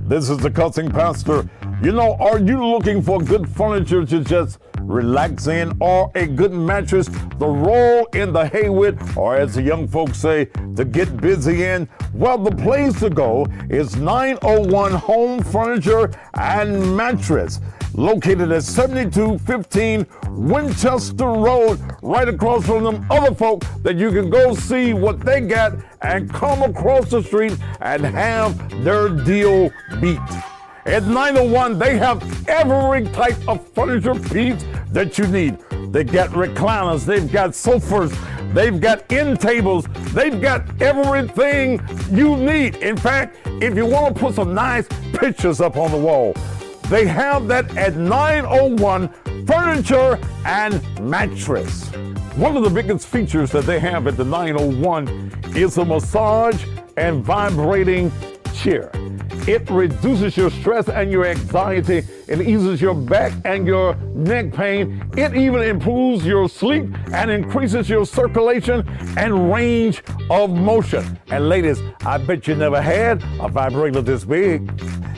This is the Cussing Pastor. You know, are you looking for good furniture to just relax in, or a good mattress to roll in the hay with, or as the young folks say, to get busy in? Well, the place to go is 901 Home Furniture and Mattress, located at 7215 Winchester Road, right across from them other folk that you can go see what they got and come across the street and have their deal beat. At 901, they have every type of furniture piece that you need. They got recliners, they've got sofas, they've got end tables, they've got everything you need. In fact, if you want to put some nice pictures up on the wall, they have that at 901 Furniture and Mattress. One of the biggest features that they have at the 901 is a massage and vibrating chair. It reduces your stress and your anxiety. It eases your back and your neck pain. It even improves your sleep and increases your circulation and range of motion. And ladies, I bet you never had a vibrator this big.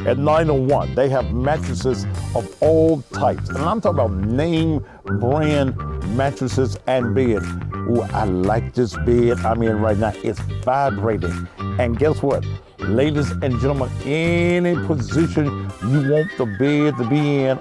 At 901, they have mattresses of all types. And I'm talking about name brand mattresses and bed. Ooh, I like this bed. I mean, right now, it's vibrating. And guess what? Ladies and gentlemen, any position you want the bed to be in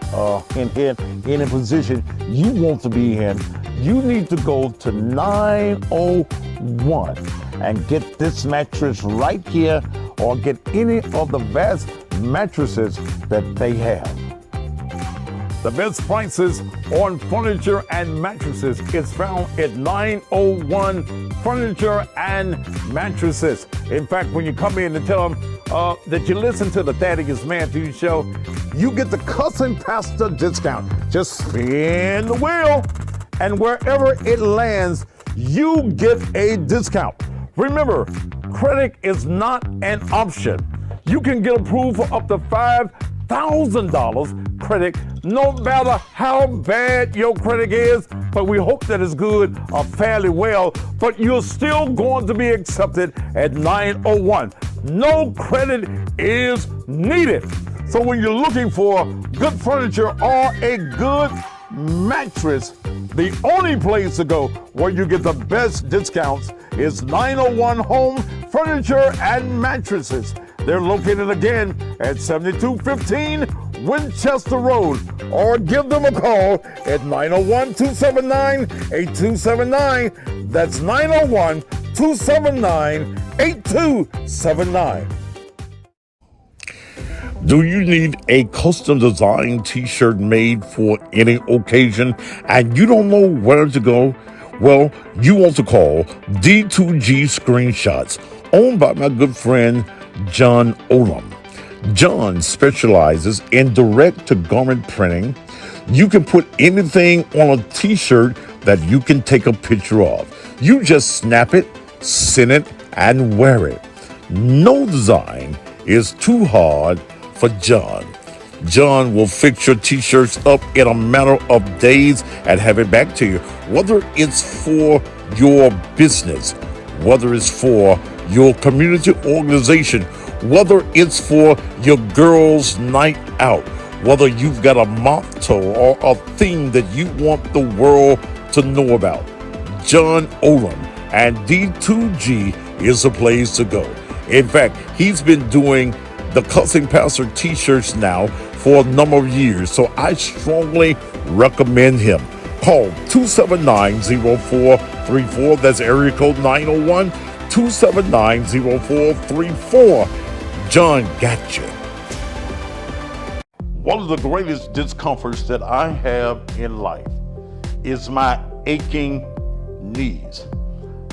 any position you want to be in, you need to go to 901 and get this mattress right here, or get any of the vast mattresses that they have. The best prices on furniture and mattresses is found at 901 Furniture and Mattresses. In fact, when you come in and tell them that you listen to the Thaddeus Matthews Show, you get the Cussing Pastor discount. Just spin the wheel, and wherever it lands, you get a discount. Remember, credit is not an option. You can get approved for up to $5,000 credit, no matter how bad your credit is, but we hope that it's good or fairly well, but you're still going to be accepted at 901. No credit is needed. So when you're looking for good furniture or a good mattress, the only place to go where you get the best discounts is 901 Home Furniture and Mattresses. They're located again at 7215 Winchester Road, or give them a call at 901-279-8279. That's 901-279-8279. Do you need a custom designed t-shirt made for any occasion and you don't know where to go? Well, you want to call D2G Screenshots, owned by my good friend John Olam. John specializes in direct-to-garment printing. You can put anything on a t-shirt that you can take a picture of. You just snap it, send it, and wear it. No design is too hard for John. John will fix your t-shirts up in a matter of days and have it back to you. Whether it's for your business, whether it's for your community organization, whether it's for your girls' night out, whether you've got a motto or a thing that you want the world to know about, John Olam and D2G is the place to go. In fact, he's been doing the Cussing Pastor t-shirts now for a number of years, so I strongly recommend him. Call 279-0434. That's area code 901-279-0434. John got you. One of the greatest discomforts that I have in life is my aching knees.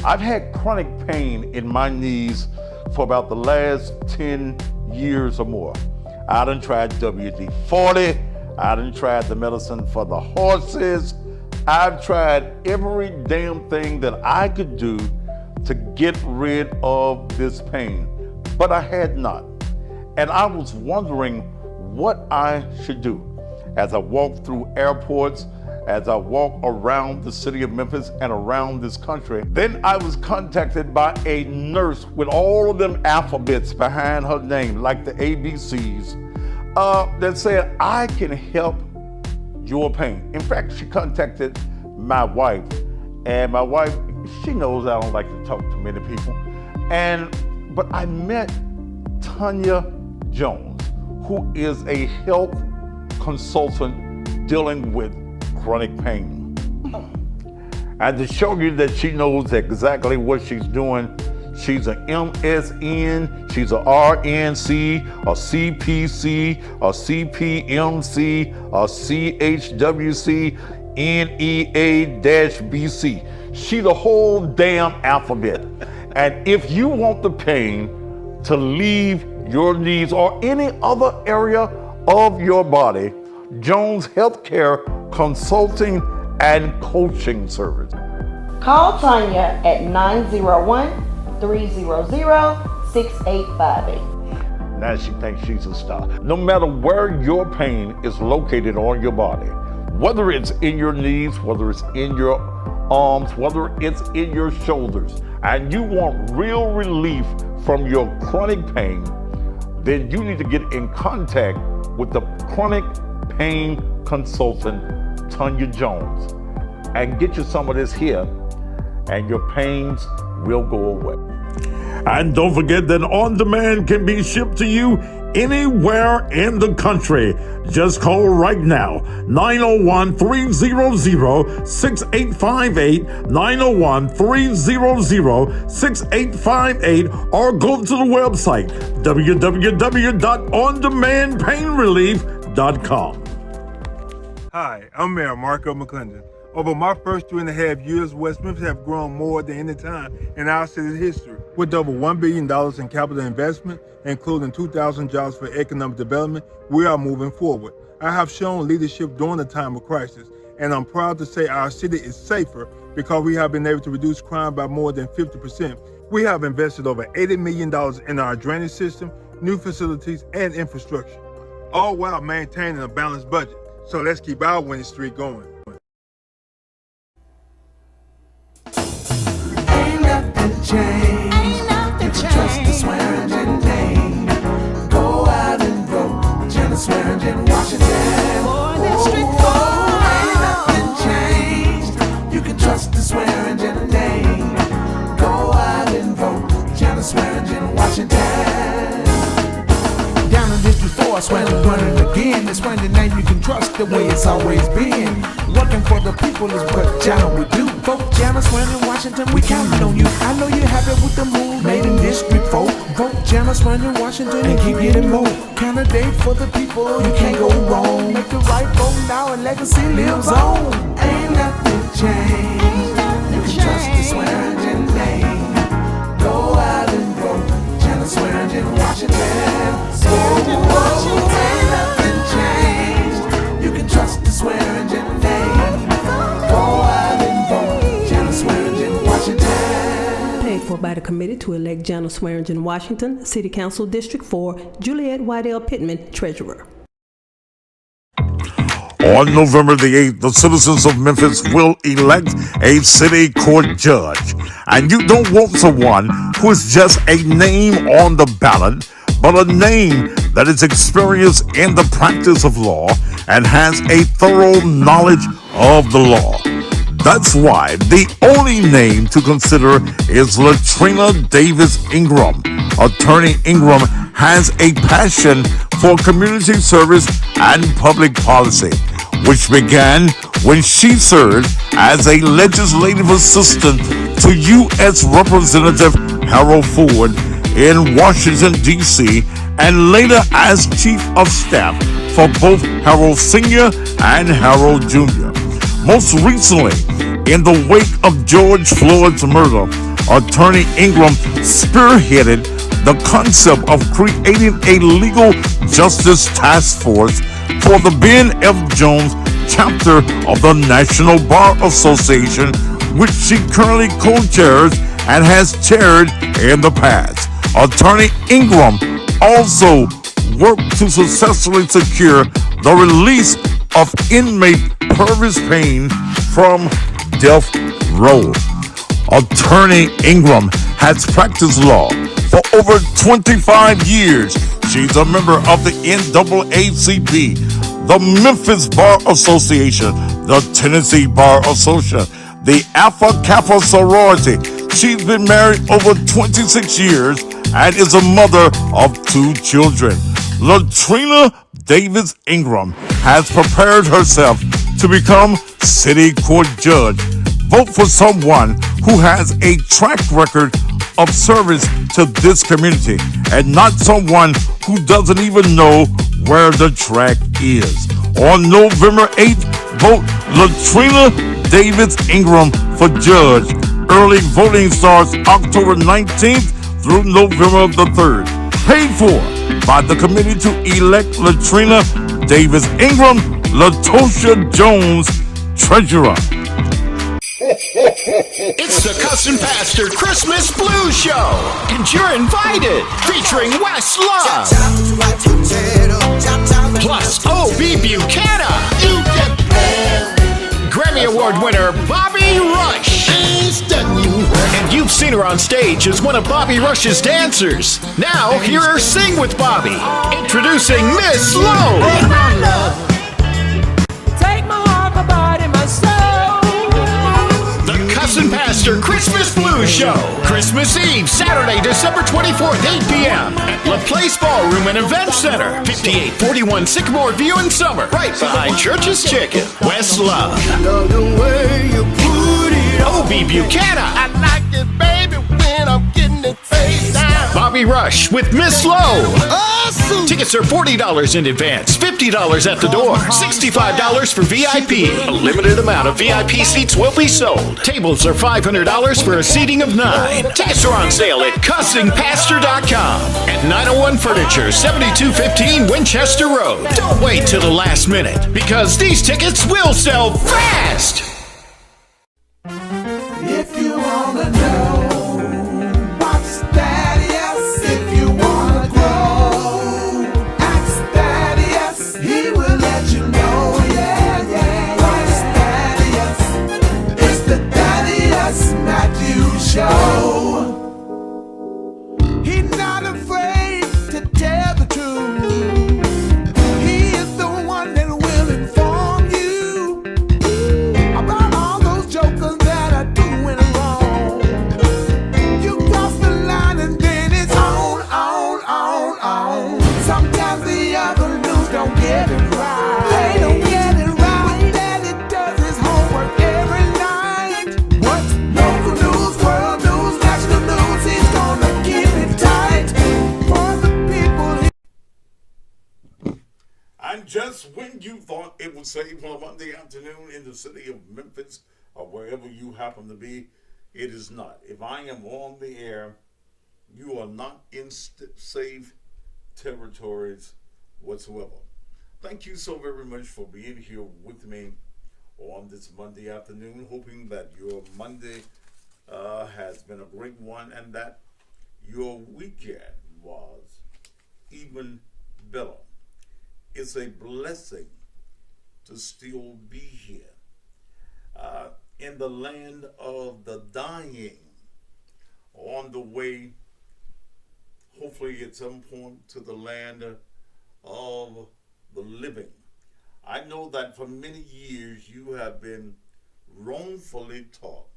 I've had chronic pain in my knees for about the last 10 years or more. I done tried WD-40. I done tried the medicine for the horses. I've tried every damn thing that I could do to get rid of this pain, but I had not. And I was wondering what I should do. As I walked through airports, as I walk around the city of Memphis and around this country. Then I was contacted by a nurse with all of them alphabets behind her name, like the ABCs, that said, I can help your pain. In fact, she contacted my wife, and my wife, she knows I don't like to talk to many people. But I met Tanya Jones, who is a health consultant dealing with chronic pain. And to show you that she knows exactly what she's doing, she's an MSN, she's a RNC, a CPC, a CPMC, a CHWC, NEA-BC. She the whole damn alphabet. And if you want the pain to leave your knees or any other area of your body, Jones Healthcare Consulting and Coaching Service. Call Tanya at 901-300-6858. Now she thinks she's a star. No matter where your pain is located on your body, whether it's in your knees, whether it's in your arms, whether it's in your shoulders, and you want real relief from your chronic pain, then you need to get in contact with the chronic pain consultant, Tanya Jones, and get you some of this here, and your pains will go away. And don't forget that On Demand can be shipped to you anywhere in the country. Just call right now, 901-300-6858, 901-300-6858, or go to the website, www.ondemandpainrelief.com. Hi, I'm Mayor Marco McClendon. Over my first 3.5 years, West Memphis have grown more than any time in our city's history. With over $1 billion in capital investment, including 2,000 jobs for economic development, we are moving forward. I have shown leadership during the time of crisis, and I'm proud to say our city is safer because we have been able to reduce crime by more than 50%. We have invested over $80 million in our drainage system, new facilities, and infrastructure, all while maintaining a balanced budget. So let's keep our winning streak going. Ain't nothing changed. You can trust the Swearingen name. Go out and vote. Jenna Swearingen, Washington. Ain't nothing changed. You can trust the Swearingen name. Go out and vote. Jenna Swearingen, Washington. Down in District 4, Swearingen running again. The Swearingen name you can trust the way it's always been. Working for the people is what Jana would do. Vote Jana Swearingen, Washington, we counting on you. I know you're happy with the move made in District 4. Vote Jana Swearingen, Washington, and keep getting more. Candidate for the people, you can't go wrong. Make the right vote now and legacy lives on. Ain't nothing changed. You can trust the Swearingen name. Go out and vote Jana Swearingen, Washington. Ain't nothing changed. You can trust the Swearingen name. Go out and vote Jana Swearingen, Washington. Paid for by the committee to elect Jana Swearingen, Washington, City Council District 4, Juliet Whitell Pittman, Treasurer. On November the 8th, the citizens of Memphis will elect a city court judge. And you don't want someone who is just a name on the ballot, but a name that is experienced in the practice of law and has a thorough knowledge of the law. That's why the only name to consider is Latrina Davis Ingram. Attorney Ingram has a passion for community service and public policy, which began when she served as a legislative assistant to U.S. Representative Harold Ford in Washington, D.C., and later as Chief of Staff for both Harold Sr. and Harold Jr. Most recently, in the wake of George Floyd's murder, Attorney Ingram spearheaded the concept of creating a legal justice task force for the Ben F. Jones chapter of the National Bar Association, which she currently co-chairs and has chaired in the past. Attorney Ingram also worked to successfully secure the release of inmate Purvis Payne from death row. Attorney Ingram has practiced law for over 25 years. She's a member of the NAACP, the Memphis Bar Association, the Tennessee Bar Association, the Alpha Kappa Sorority. She's been married over 26 years and is a mother of 2 children. Latrina Davis Ingram has prepared herself to become city court judge. Vote for someone who has a track record of service to this community and not someone who doesn't even know where the track is. On November 8th, vote Latrina Davis Ingram for judge. Early voting starts October 19th through November the 3rd. Paid for by the committee to elect Latrina Davis Ingram, Latosha Jones, treasurer. It's the Cousin Pastor Christmas Blues Show, and you're invited, featuring Wes Love, plus O.B. Buchanan, Grammy Award winner Bobby Rush, and you've seen her on stage as one of Bobby Rush's dancers. Now hear her sing with Bobby, introducing Miss Lowe. Take my heart, my body, my soul. The Cousin Pastor Christmas Blues Show, Christmas Eve, Saturday, December 24th, 8 p.m. at La Place Ballroom and Event Center, 5841 Sycamore View in Summer, right behind Church's Chicken. Wes Love, O.B. Buchanan, I like it, baby, when I'm getting it face down. Bobby Rush with Miss Lowe. Awesome. Tickets are $40 in advance, $50 at the door, $65 for VIP. A limited amount of VIP seats will be sold. Tables are $500 for a seating of 9. Tickets are on sale at cousinpastor.com at 901 Furniture, 7215 Winchester Road. Don't wait till the last minute, because these tickets will sell fast. If you wanna know, watch Thaddeus. If you wanna grow, ask Thaddeus. He will let you know, yeah. Watch Thaddeus. It's the Thaddeus Matthews Show. He's not afraid to tell the truth. He is the one that will inform you about all those jokers that are doing wrong. You cross the line and then it's on. Sometimes the other news don't get it right. They don't get it right. What Daddy does his homework every night. What's local news, world news, national news? He's gonna keep it tight for the people. And just when you thought it was safe on a Monday afternoon in the city of Memphis or wherever you happen to be, it is not. If I am on the air, you are not in safe territories whatsoever. Thank you so very much for being here with me on this Monday afternoon, hoping that your Monday has been a great one and that your weekend was even better. It's a blessing to still be here in the land of the dying, on the way, hopefully at some point, to the land of the living. I know that for many years you have been wrongfully taught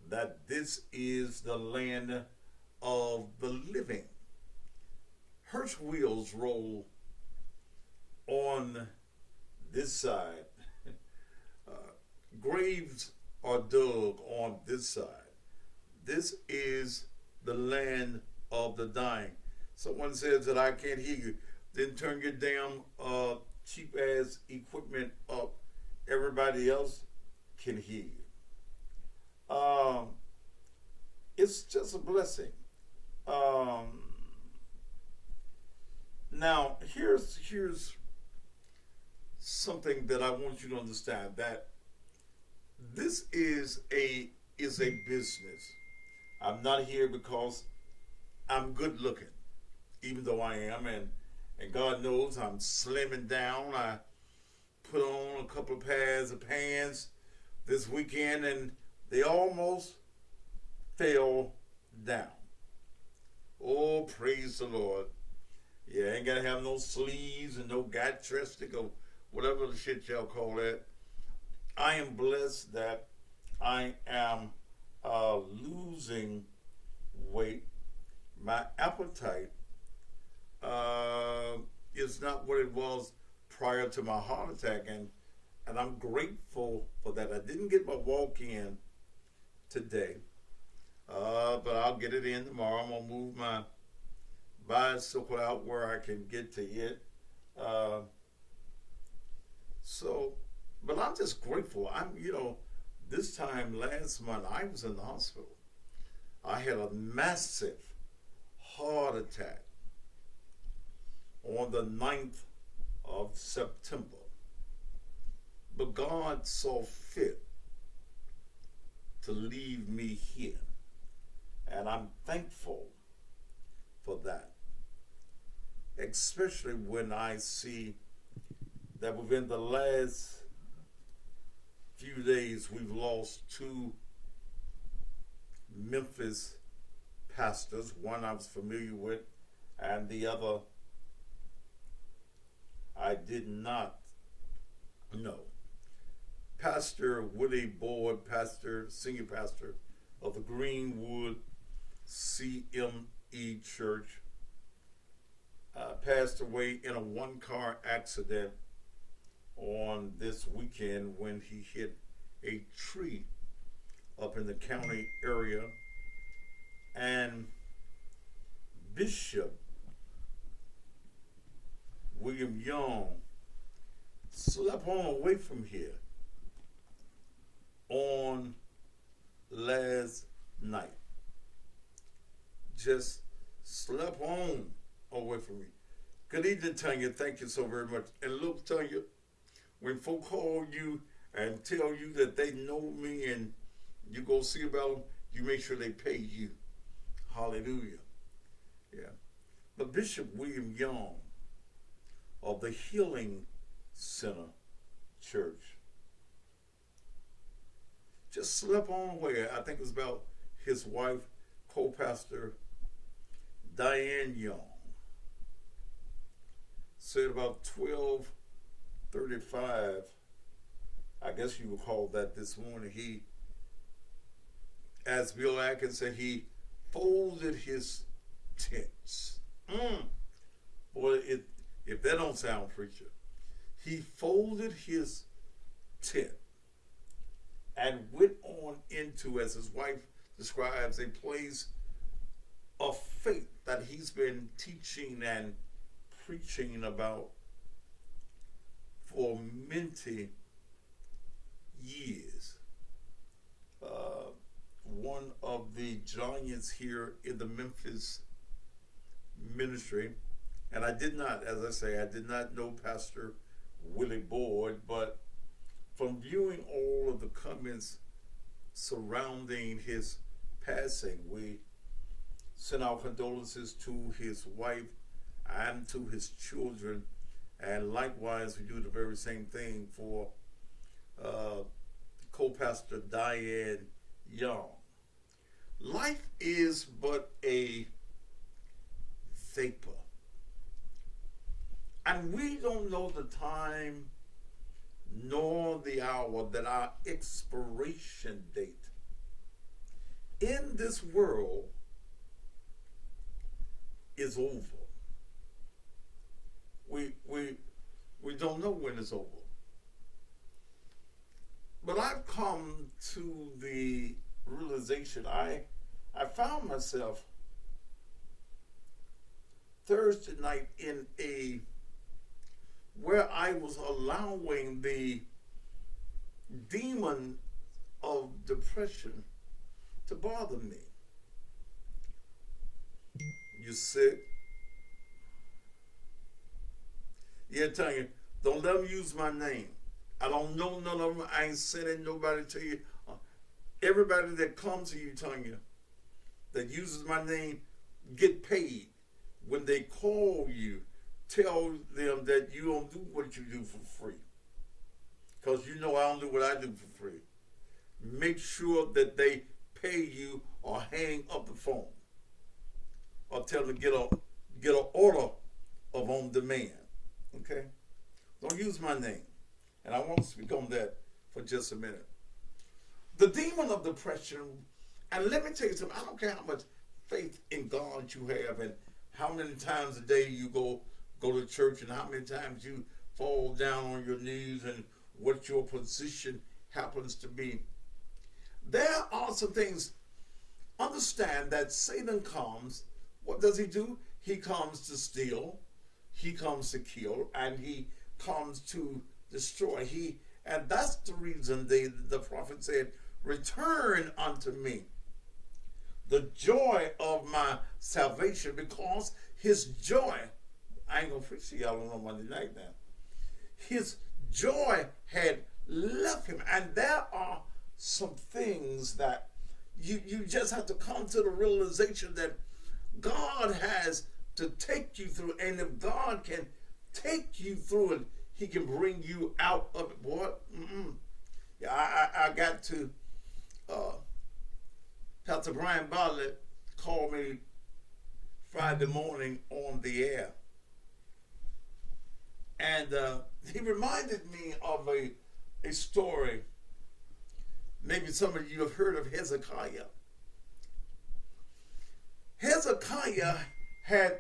that this is the land of the living. Hearse wheels roll on this side. Graves are dug on this side. This is the land of the dying. Someone says that I can't hear you. Then turn your damn cheap ass equipment up. Everybody else can hear you. It's just a blessing. Now here's something that I want you to understand, that this is a business. I'm not here because I'm good looking, even though I am, and God knows I'm slimming down. I put on a couple of pairs of pants this weekend, and they almost fell down. Oh, praise the Lord. Yeah, ain't gotta have no sleeves and no got-chestic or whatever the shit y'all call that. I am blessed that I am losing weight. My appetite is not what it was prior to my heart attack, and I'm grateful for that. I didn't get my walk in today, but I'll get it in tomorrow. I'm gonna move my bicycle out where I can get to it. But I'm just grateful. This time last month I was in the hospital. I had a massive heart attack on the 9th of September. But God saw fit to leave me here. And I'm thankful for that. Especially when I see that within the last few days we've lost 2 Memphis pastors. One I was familiar with, and the other I did not know. Pastor Willie Board, senior pastor of the Greenwood CME Church, passed away in a one-car accident on this weekend when he hit a tree up in the county area. And Bishop William Young slept on away from here on last night. Just slept on away from me. Good evening, Tanya. Thank you so very much. And look, Tanya, when folk call you and tell you that they know me and you go see about them, you make sure they pay you. Hallelujah. Yeah. But Bishop William Young of the Healing Center Church just slept on away. I think it was about his wife, co-pastor Diane Young. Said about 12:35, I guess you would call that this morning, he, as Bill Atkins said, he folded his tents. Boy, if that don't sound preacher. He folded his tent and went on into, as his wife describes, a place of faith that he's been teaching and preaching about for many years. One of the giants here in the Memphis ministry, and I did not, as I say, I did not know Pastor Willie Boyd, but from viewing all of the comments surrounding his passing, we send our condolences to his wife and to his children, and likewise we do the very same thing for co-pastor Diane Young. Life is but a vapor, and we don't know the time nor the hour that our expiration date in this world is over. We don't know when it's over. But I've come to the realization, I found myself Thursday night in where I was allowing the demon of depression to bother me. You sick? Yeah, Tanya, don't let them use my name. I don't know none of them. I ain't sending nobody to you. Everybody that comes to you, Tanya, that uses my name, get paid. When they call you, tell them that you don't do what you do for free. because you know I don't do what I do for free. Make sure that they pay you or hang up the phone or tell them to get an order of on demand. Okay? Don't use my name. And I want to speak on that for just a minute. The demon of depression, and let me tell you something, I don't care how much faith in God you have and how many times a day you go to church and how many times you fall down on your knees and what your position happens to be. There are some things. Understand that Satan comes. What does he do? He comes to steal, he comes to kill, and he comes to destroy. And that's the reason the prophet said, return unto me the joy of my salvation, because his joy, I ain't gonna preach to y'all on Monday night now. His joy had left him. And there are some things that you just have to come to the realization that God has to take you through. And if God can take you through it, he can bring you out of it. Boy, yeah, I got to, Pastor Brian Bartlett called me Friday morning on the air. And he reminded me of a story. Maybe some of you have heard of Hezekiah. Hezekiah had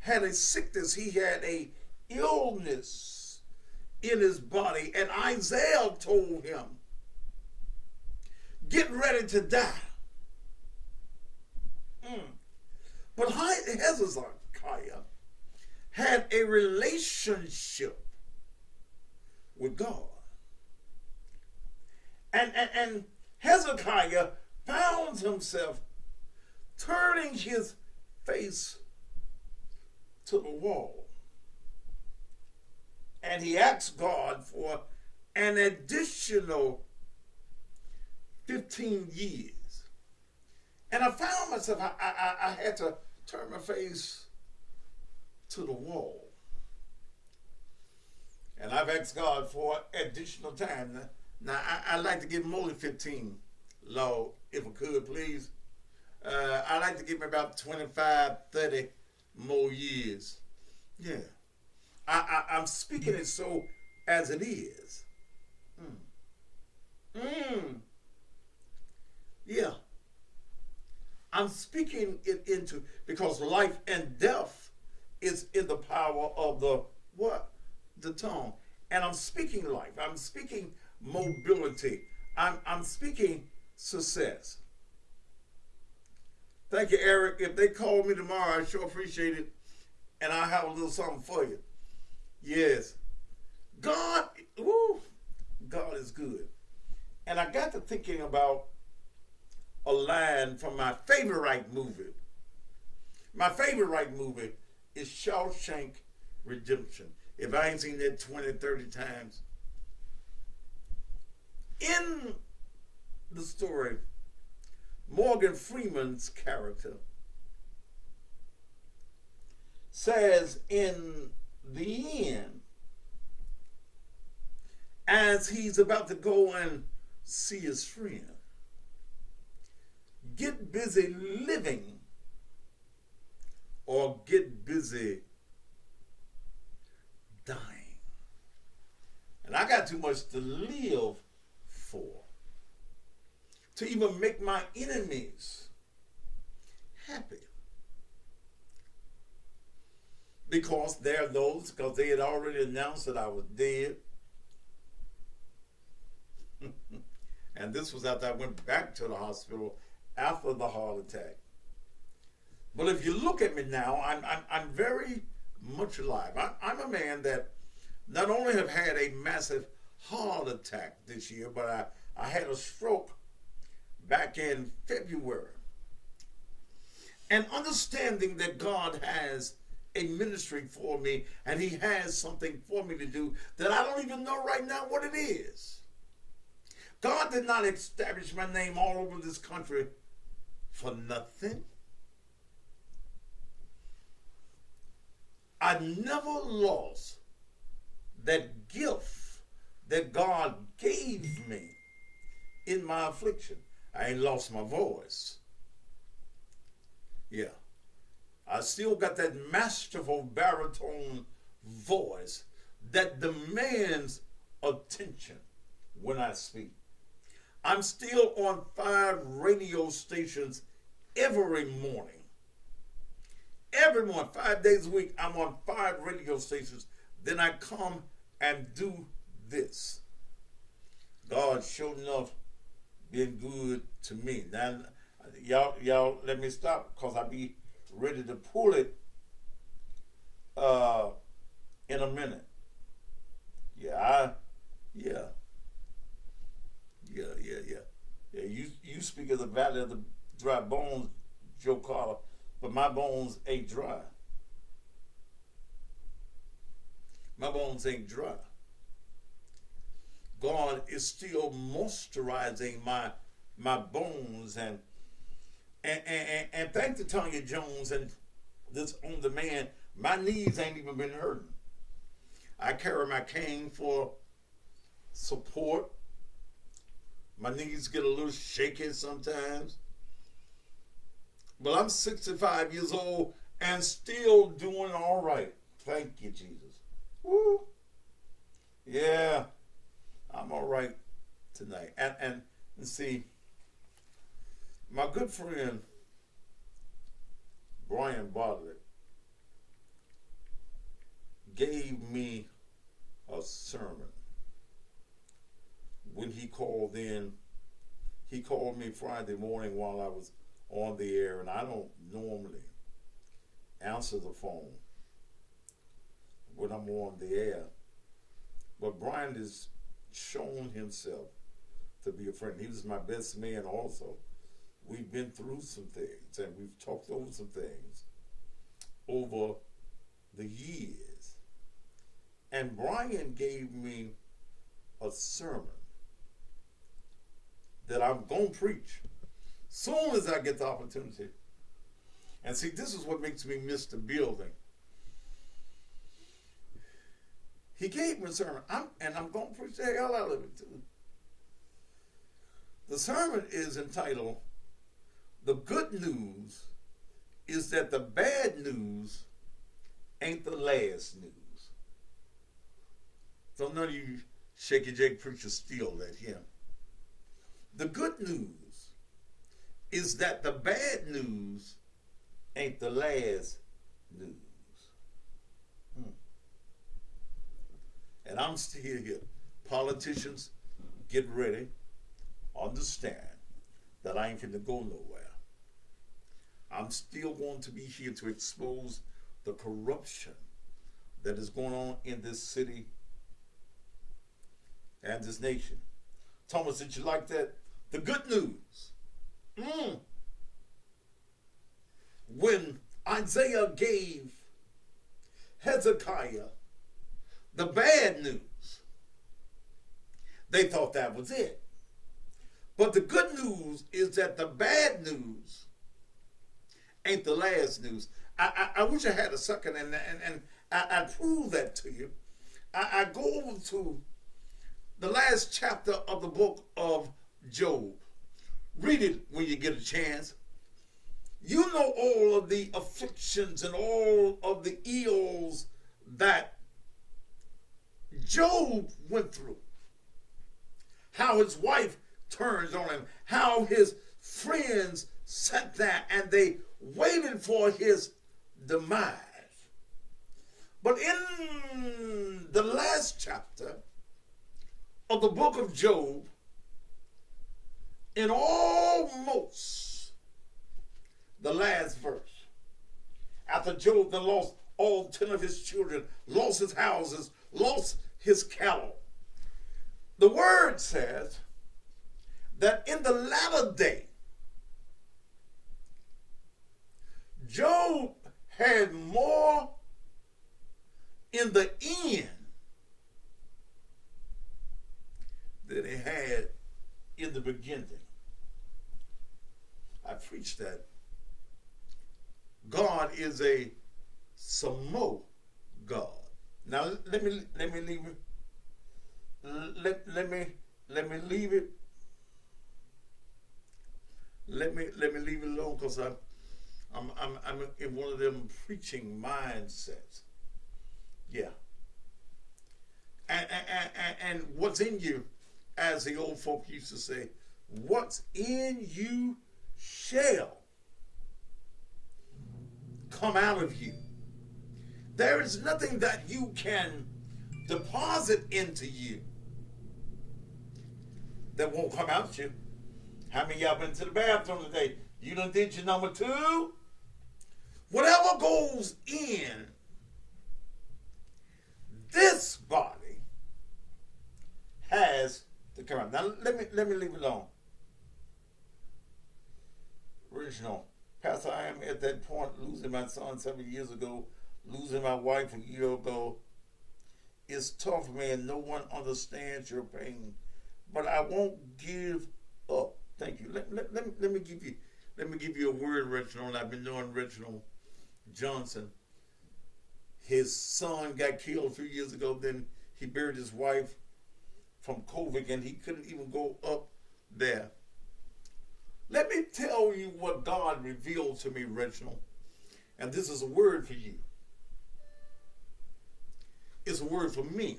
a sickness. He had a illness in his body. And Isaiah told him, get ready to die. But Hezekiah had a relationship with God. And Hezekiah found himself turning his face to the wall. And he asked God for an additional 15 years. And I found myself, I had to turn my face to the wall. And I've asked God for additional time. Now I'd like to give him only 15, Lord, if I could, please. I'd like to give him about 25, 30 more years. Yeah. I'm speaking it so as it is. Yeah. I'm speaking it into, because life and death is in the power of the what? The tongue. And I'm speaking life. I'm speaking mobility. I'm speaking success. Thank you, Eric. If they call me tomorrow, I sure appreciate it. And I'll have a little something for you. Yes. God is good. And I got to thinking about a line from my favorite movie. My favorite movie is Shawshank Redemption. If I ain't seen that 20, 30 times. In the story, Morgan Freeman's character says in the end, as he's about to go and see his friend, get busy living or get busy dying. And I got too much to live for, to even make my enemies happy. Because there are those, because they had already announced that I was dead. And this was after I went back to the hospital after the heart attack. But if you look at me now, I'm very much alive. I'm a man that not only have had a massive heart attack this year, but I had a stroke back in February. And understanding that God has a ministry for me and he has something for me to do that I don't even know right now what it is. God did not establish my name all over this country for nothing. I never lost that gift that God gave me in my affliction. I ain't lost my voice. Yeah. I still got that masterful baritone voice that demands attention when I speak. I'm still on 5 radio stations every morning. Every morning, 5 days a week, I'm on 5 radio stations. Then I come and do this. God sure enough been good to me. Now, y'all let me stop because I'll be ready to pull it in a minute. Yeah. You speak of the valley of the dry bones, Joe Carter, but my bones ain't dry. My bones ain't dry. God is still moisturizing my bones and thanks to Tanya Jones and this On Demand, my knees ain't even been hurting. I carry my cane for support. My knees get a little shaky sometimes. But I'm 65 years old and still doing all right. Thank you, Jesus. Woo. Yeah, I'm all right tonight. And see, my good friend, Brian Bartlett, gave me a sermon when he called in. He called me Friday morning while I was on the air, and I don't normally answer the phone when I'm on the air. But Brian has shown himself to be a friend. He was my best man also. We've been through some things, and we've talked over some things over the years. And Brian gave me a sermon that I'm going to preach soon as I get the opportunity. And see, this is what makes me miss the building. He gave me a sermon, and I'm going to preach the hell out of it too. The sermon is entitled, "The Good News is that the bad news ain't the last news." Don't none of you Shaky Jake preachers steal that here. The good news is that the bad news ain't the last news. And I'm still here. Politicians, get ready. Understand that I ain't finna go nowhere. I'm still going to be here to expose the corruption that is going on in this city and this nation. Thomas, did you like that? The good news. When Isaiah gave Hezekiah the bad news, they thought that was it. But the good news is that the bad news ain't the last news. I wish I had a second and I prove that to you. I go over to the last chapter of the book of Job. Read it when you get a chance. You know all of the afflictions and all of the ills that Job went through. How his wife turns on him. How his friends sat there and they waited for his demise. But in the last chapter of the book of Job, in almost the last verse, after Job then lost all 10 of his children, lost his houses, lost his cattle, the word says that in the latter day, Job had more in the end than he had in the beginning. I preached that. God is a Samo God. Now let me leave let me leave it. Let me leave it alone, because I'm in one of them preaching mindsets. Yeah. And what's in you, as the old folk used to say, what's in you shall come out of you. There is nothing that you can deposit into you that won't come out you. How many of y'all been to the bathroom today? You done did your number 2? Whatever goes in this body has to come out. Now let me leave it alone. Original. Pastor, I am at that point, losing my son 7 years ago, losing my wife a year ago. It's tough, man. No one understands your pain. But I won't give up. Thank you. Let me give you a word, Reginald. I've been knowing Reginald Johnson. His son got killed a few years ago. Then he buried his wife from COVID, and he couldn't even go up there. Let me tell you what God revealed to me, Reginald. And this is a word for you. It's a word for me.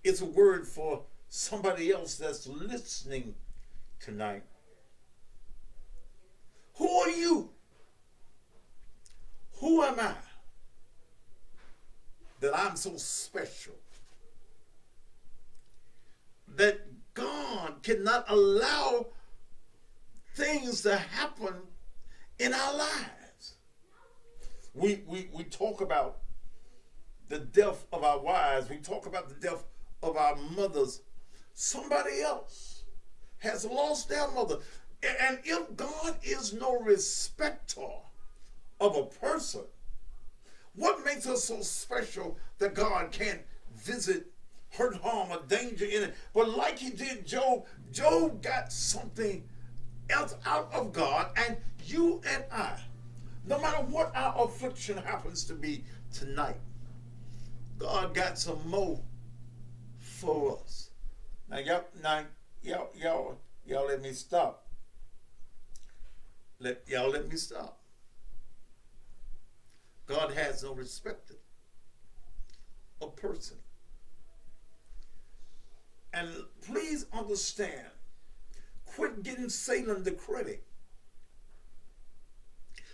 It's a word for somebody else that's listening tonight. Who are you? Who am I that I'm so special that God cannot allow things to happen in our lives? We talk about the death of our wives. We talk about the death of our mothers. Somebody else has lost their mother. And if God is no respecter of a person, what makes us so special that God can't visit, hurt, harm, or danger in it? But like he did Job, Job got something else out of God, and you and I, no matter what our affliction happens to be tonight, God got some more for us. Now y'all let me stop. Let me stop. God has no respect of person. And please understand, quit getting Satan the credit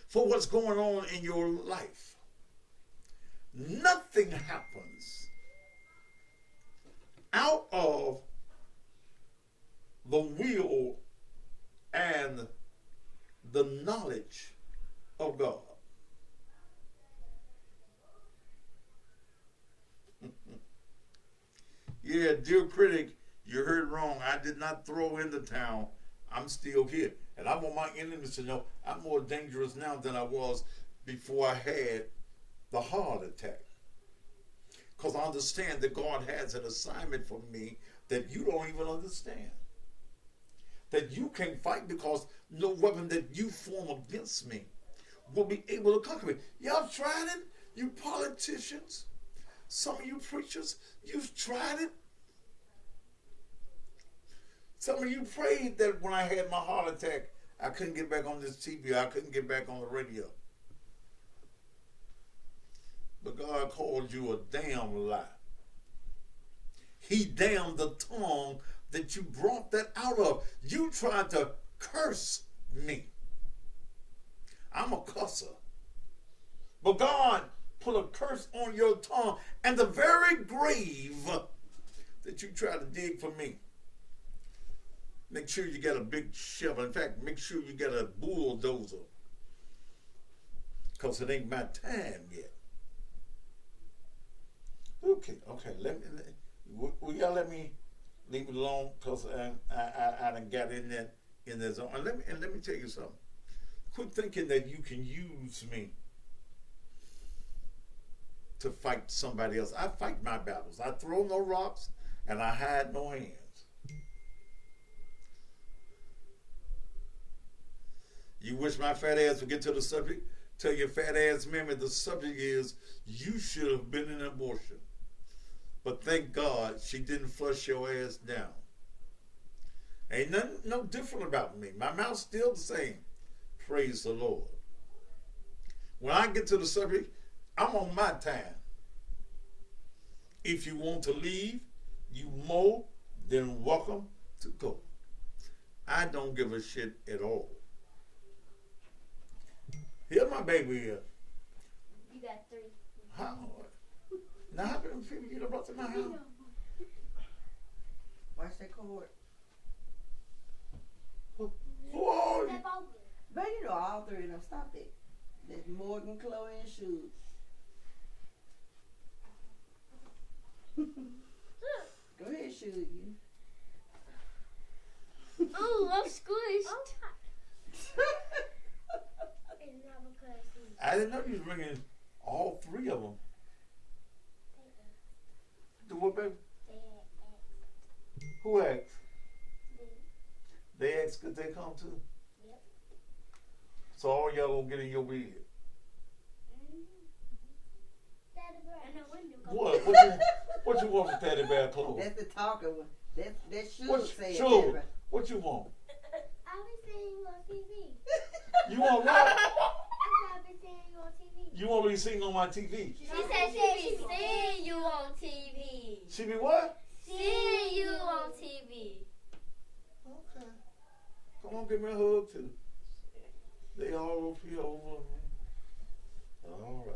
for what's going on in your life. Nothing happens out of the will and the knowledge of God. Yeah, dear critic, you heard wrong. I did not throw in the towel. I'm still here. And I want my enemies to know I'm more dangerous now than I was before I had the heart attack. Because I understand that God has an assignment for me that you don't even understand. That you can't fight, because no weapon that you form against me will be able to conquer me. Y'all tried it? You politicians? Some of you preachers, you've tried it. Some of you prayed that when I had my heart attack, I couldn't get back on this TV, I couldn't get back on the radio. But God called you a damn lie. He damned the tongue that you brought that out of. You tried to curse me. I'm a cusser. But God put a curse on your tongue, and the very grave that you try to dig for me. Make sure you get a big shovel. In fact, make sure you get a bulldozer, because it ain't my time yet. Okay. Will y'all let me leave it alone, because I done got in that zone. And let me tell you something. Quit thinking that you can use me to fight somebody else. I fight my battles. I throw no rocks and I hide no hands. You wish my fat ass would get to the subject? Tell your fat ass member the subject is, you should have been an abortion. But thank God she didn't flush your ass down. Ain't nothing no different about me. My mouth's still the same. Praise the Lord. When I get to the subject, I'm on my time. If you want to leave, you more than welcome to go. I don't give a shit at all. Here my baby is. You got 3. How? Now how can people get up to my house? Watch that cord. Who are you? But you know all 3 of them. Stop it. That's Morgan, Chloe, and Shoes. Go ahead, Shoes. Oh, I'm squished. I didn't know you was bringing all 3 of them. Do what, baby? Who asked? They asked could they come too? Yep. So all y'all gonna get in your bed. What you want for teddy bear clothes? That's the talking one. That Shoes What said. sure? What you want? I've been seeing you on TV. You want what? I've been seeing you on TV. You want me to sing on my TV? She said she be seeing you on TV. She be what? Seeing you on TV. Okay. Come on, give me a hug too. They all over here over me. All right.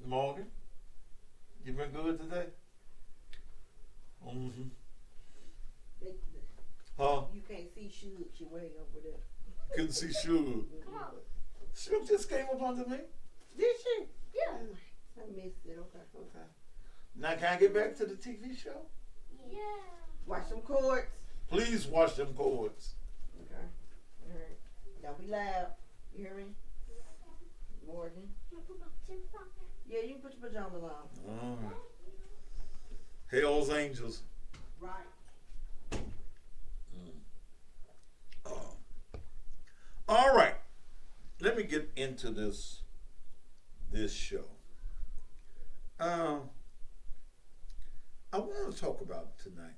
Morgan, you been good today? Mm-hmm. Huh? You can't see Shoes. She way over there. Couldn't see Suge. Come on. Suge just came up under me. Did she? Yeah. I missed it. Okay. Okay. Now can I get back to the TV show? Yeah. Watch some chords. Please watch them chords. Okay. All right. Don't be loud. You hear me? Morgan. Yeah, you can put your pajamas on. All right. Hell's Angels. Right. All right. Let me get into this show. I want to talk about tonight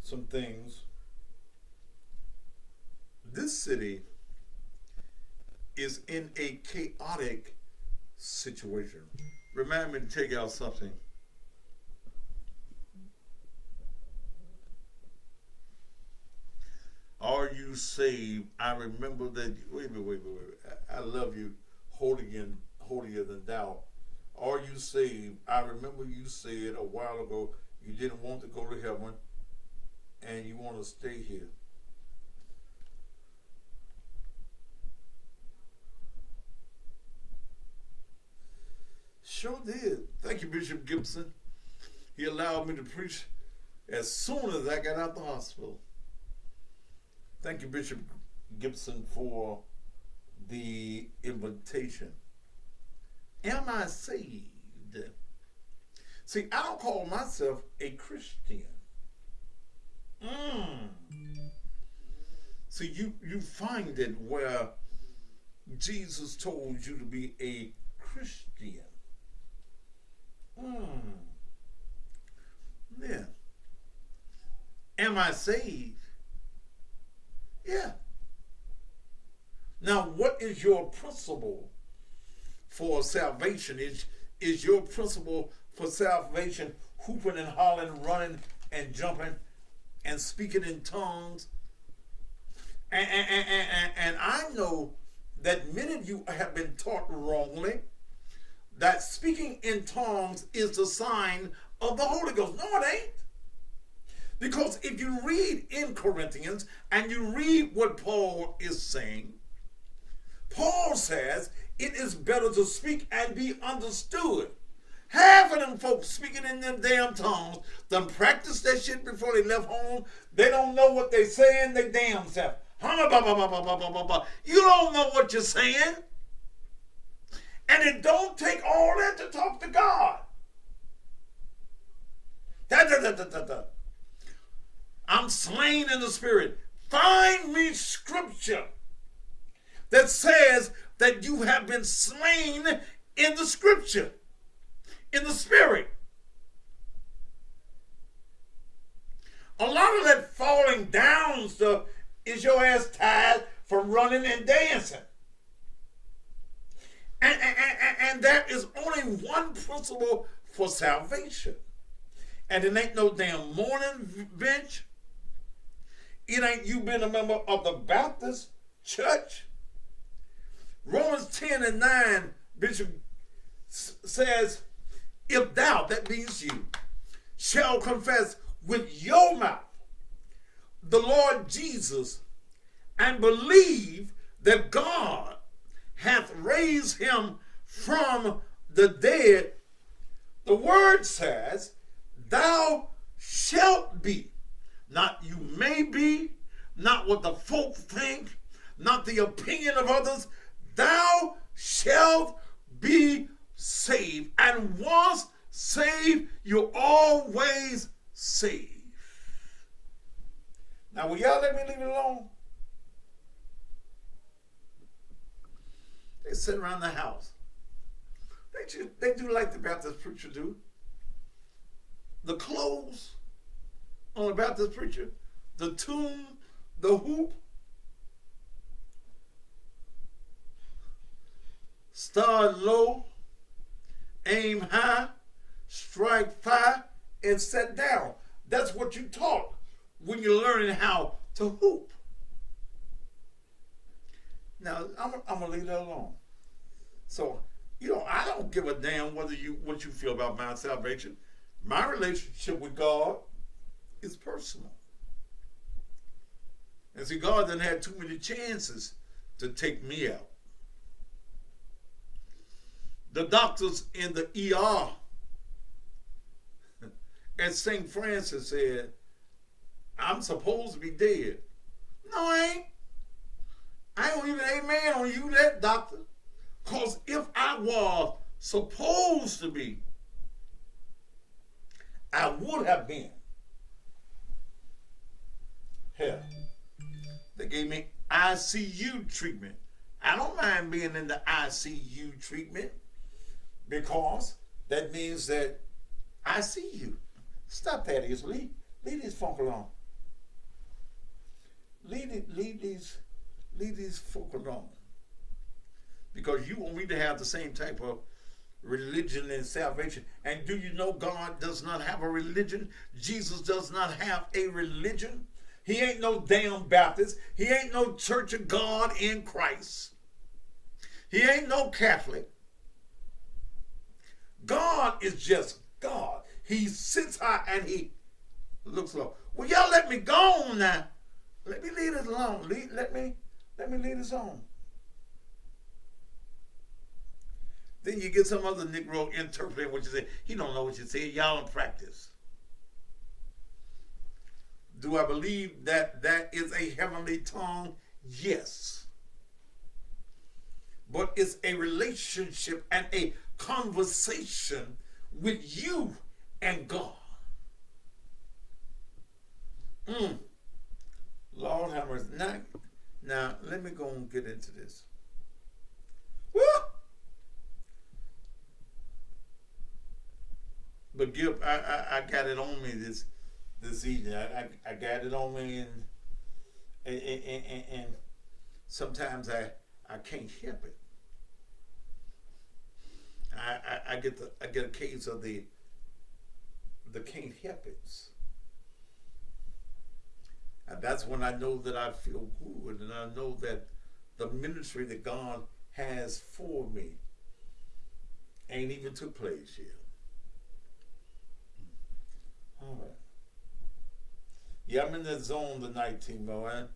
some things. This city is in a chaotic situation. Remind me to check out something. Are you saved? I remember that. Wait. I love you, holier than thou. Are you saved? I remember you said a while ago you didn't want to go to heaven and you want to stay here. Sure did. Thank you, Bishop Gibson. He allowed me to preach as soon as I got out the hospital. Thank you, Bishop Gibson, for the invitation. Am I saved? See, I don't call myself a Christian. See, you find it where Jesus told you to be a Christian. Yeah. Am I saved? Yeah. Now, what is your principle for salvation? Is your principle for salvation hooping and hollering, running and jumping and speaking in tongues? And I know that many of you have been taught wrongly that speaking in tongues is the sign of the Holy Ghost. No, it ain't. Because if you read in Corinthians and you read what Paul is saying, Paul says it is better to speak and be understood. Half of them folks speaking in them damn tongues, them practice that shit before they left home. They don't know what they saying, they damn self. You don't know what you're saying. And it don't take all that to talk to God. I'm slain in the spirit. Find me scripture that says that you have been slain in the scripture, in the spirit. A lot of that falling down stuff is your ass tired from running and dancing. And there is only one principle for salvation. And it ain't no damn morning bench. It ain't you been a member of the Baptist church. Romans 10 and 9, Bishop says, if thou, that means you, shall confess with your mouth the Lord Jesus and believe that God hath raised him from the dead, the word says, thou shalt be. Not you may be, not what the folk think, not the opinion of others. Thou shalt be saved. And once saved, you're always saved. Now, will y'all let me leave it alone? They sit around the house. They do like the Baptist preacher do. The clothes on the Baptist preacher, the tune, the hoop, start low, aim high, strike fire, and set down. That's what you taught when you're learning how to hoop. Now, I'm going to leave that alone. So, I don't give a damn what you feel about my salvation. My relationship with God is personal. And see, God done had too many chances to take me out. The doctors in the ER at St. Francis said, I'm supposed to be dead. No, I ain't. I don't even amen on you, that doctor. Because if I was supposed to be, I would have been. Hell, they gave me ICU treatment. I don't mind being in the ICU treatment because that means that I see you. Stop that, leave this funk alone. Leave these folk alone. Because you want me to have the same type of religion and salvation. And do you know God does not have a religion? Jesus does not have a religion. He ain't no damn Baptist. He ain't no Church of God in Christ. He ain't no Catholic. God is just God. He sits high and he looks low. Well, y'all let me go on now. Let me leave this alone. Let me leave this on. Then you get some other Negro interpreting what you say. He don't know what you say. Y'all in practice. Do I believe that that is a heavenly tongue? Yes. But it's a relationship and a conversation with you and God. Lord have mercy. Now, let me go and get into this. Woo! But Gil, I got it on me this evening. I got it on me, and sometimes I can't help it. I get a case of the can't help it. And that's when I know that I feel good, and I know that the ministry that God has for me ain't even took place yet. All right. Yeah, I'm in that zone tonight, Timo,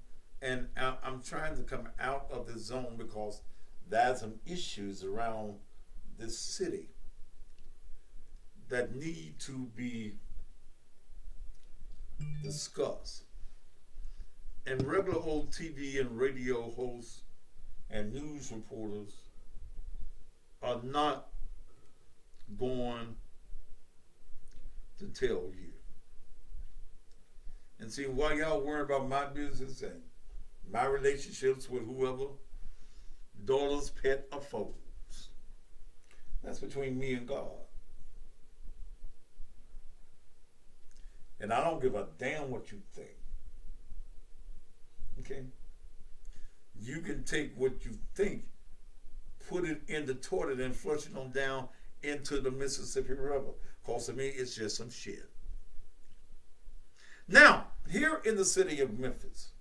and I'm trying to come out of the zone because there's some issues around this city that need to be discussed. And regular old TV and radio hosts and news reporters are not going to tell you. And see, while y'all worry about my business and my relationships with whoever, daughter's pet or foes. That's between me and God. And I don't give a damn what you think. Okay? You can take what you think, put it in the toilet and flush it on down into the Mississippi River. Because to me, it's just some shit. Now, here in the city of Memphis,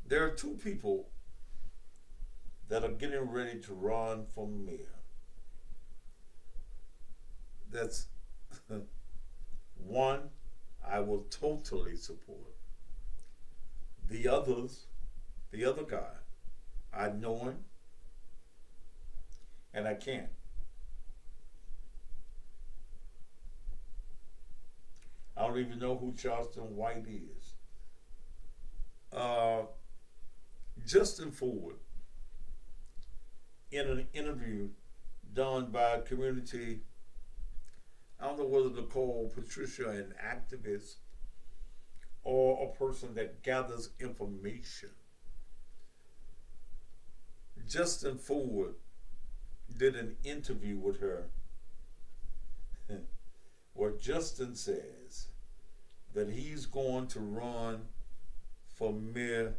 there are two people that are getting ready to run for mayor. That's one I will totally support. The other guy, I know him and I can't. I don't even know who Charleston White is. Justin Ford, in an interview done by a community, I don't know whether to call Patricia an activist or a person that gathers information. Justin Ford did an interview with her where Justin says that he's going to run for mayor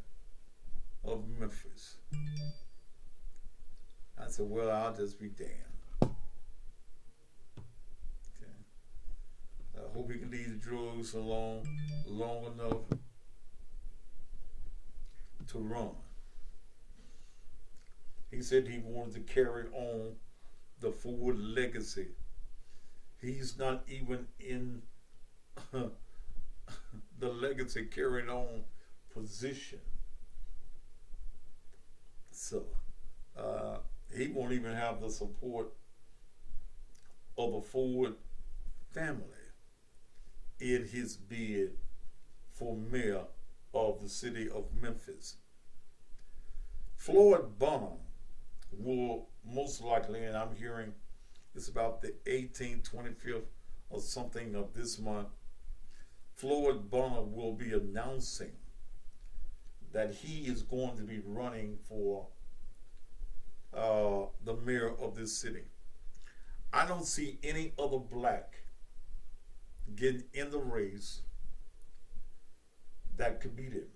of Memphis. I said, well, I'll just be damned. Okay. I hope he can leave the drugs alone long enough to run. He said he wanted to carry on the Ford legacy. He's not even in the legacy carrying on position. So, he won't even have the support of the Ford family in his bid for mayor of the city of Memphis. Floyd Bonham will most likely, and I'm hearing it's about the 18th, 25th or something of this month, Floyd Bonham will be announcing that he is going to be running for the mayor of this city. I don't see any other black getting in the race that could beat him.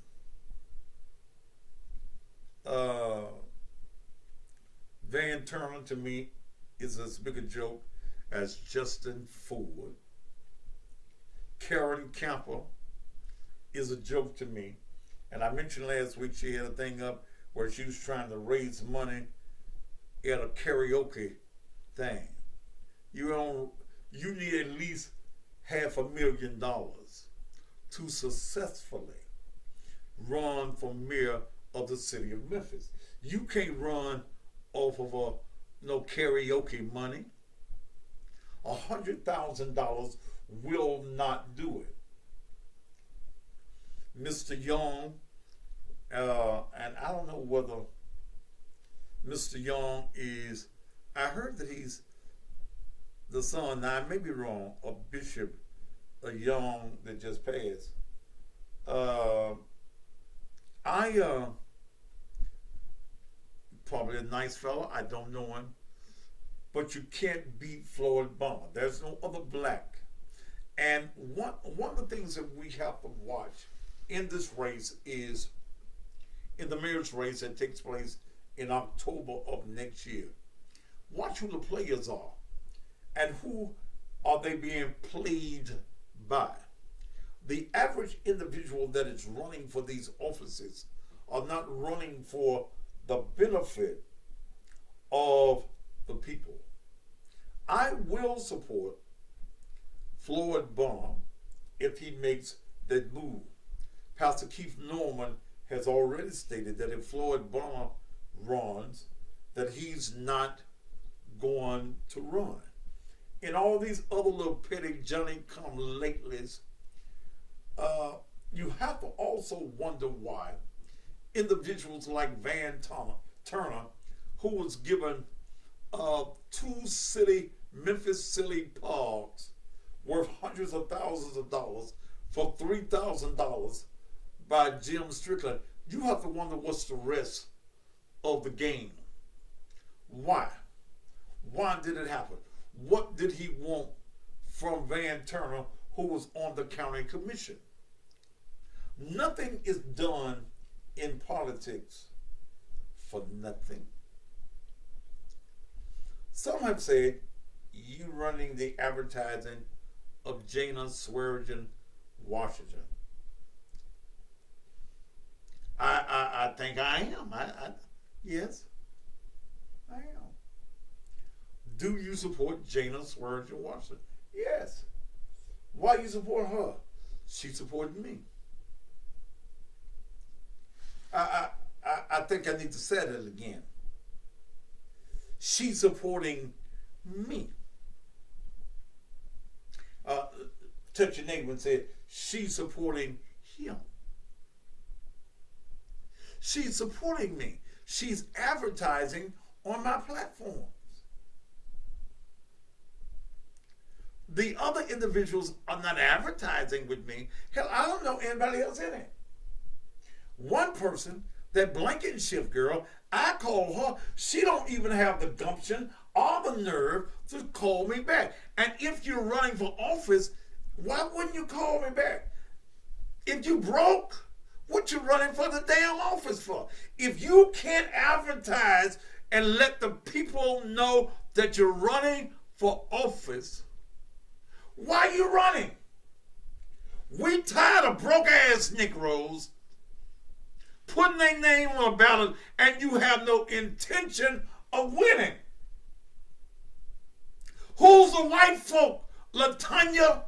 Van Turner to me is as big a joke as Justin Ford. Karen Camper is a joke to me. And I mentioned last week she had a thing up where she was trying to raise money at a karaoke thing. You need at least $500,000 to successfully run for mayor of the city of Memphis. You can't run off of no karaoke money. $100,000 will not do it. Mr. Young, and I don't know whether Mr. Young is, I heard that he's the son, now I may be wrong, of Bishop Young that just passed. Probably a nice fellow, I don't know him, but you can't beat Floyd Bonham. There's no other black. And one of the things that we have to watch in this race is in the mayor's race that takes place in October of next year. Watch who the players are and who are they being played by. The average individual that is running for these offices are not running for the benefit of the people. I will support Floyd Bonham if he makes that move. Pastor Keith Norman has already stated that if Floyd Bonham runs, that he's not going to run. And all these other little petty Johnny-come-latelys, you have to also wonder why individuals like Van Turner, who was given 2 Memphis city parks worth hundreds of thousands of dollars for $3,000 by Jim Strickland, you have to wonder what's the rest of the game. Why? Why did it happen? What did he want from Van Turner, who was on the county commission? Nothing is done in politics for nothing. Some have said you running the advertising of Jana Swearingen, Washington. I think I am. Yes, I am. Do you support Jana Swearingen, Washington? Yes. Why you support her? She supported me. I think I need to say that again. She's supporting me. Touch your neighbor and say, she's supporting him. She's supporting me. She's advertising on my platforms. The other individuals are not advertising with me. Hell, I don't know anybody else in it. One person, that Blankenship girl, I call her, she don't even have the gumption or the nerve to call me back. And if you're running for office, why wouldn't you call me back? If you broke, what you running for the damn office for? If you can't advertise and let the people know that you're running for office, why are you running? We tired of broke ass Negroes putting their name on a ballot and you have no intention of winning. Who's the white folk, LaTanya?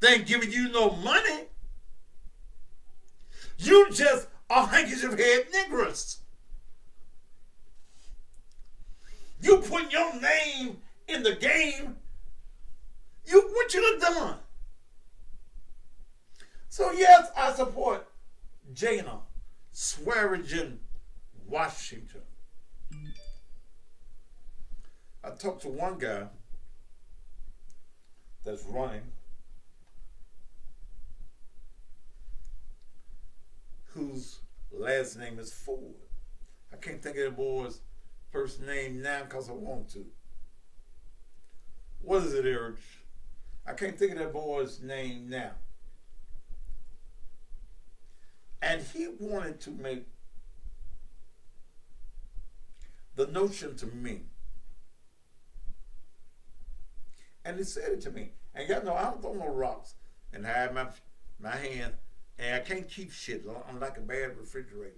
They ain't giving you no money. You just a handkerchief head Negress. You put your name in the game. What you done done? So yes, I support Jana Swearingen, Washington. I talked to one guy that's running whose last name is Ford. I can't think of the boy's first name now because I want to. What is it, Eric? I can't think of that boy's name now. And he wanted to make the notion to me. And he said it to me. And y'all know I don't throw no rocks and hide my hand. And I can't keep shit. I'm like a bad refrigerator.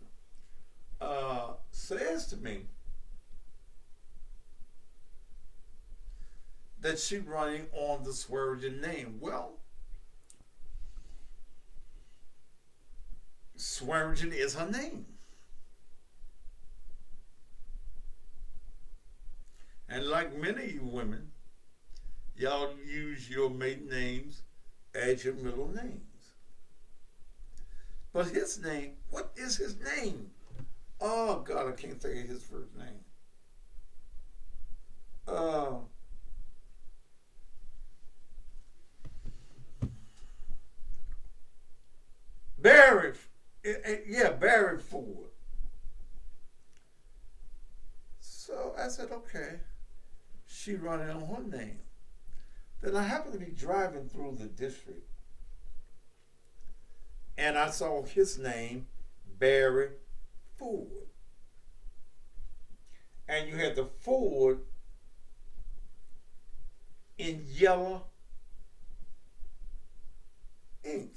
Says to me that she's running on the Swearingen name. Well, Swearingen is her name. And like many of you women, y'all use your maiden names as your middle names. But his name, what is his name? Oh God, I can't think of his first name. Barry Ford. So I said, okay, she running on her name. Then I happened to be driving through the district and I saw his name, Barry Ford. And you had the Ford in yellow ink.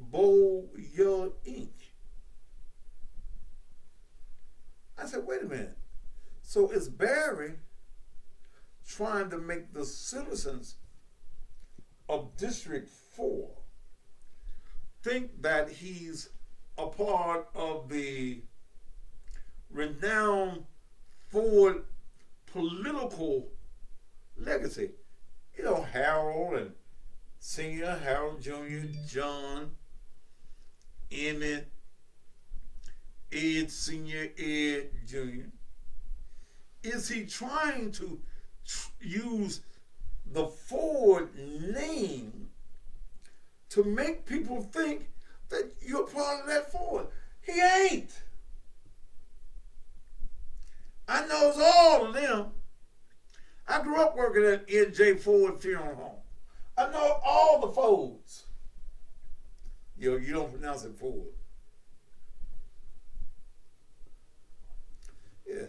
Bold yellow ink. I said, wait a minute. So is Barry trying to make the citizens of District 4 think that he's a part of the renowned Ford political legacy? You know, Harold and Senior, Harold Jr., John, Emmett, Ed Senior, Ed Jr. Is he trying to use the Ford name to make people think that part of that Ford. He ain't. I knows all of them. I grew up working at N.J. Ford Funeral Home. I know all the Fords. You don't pronounce it Ford. Yeah.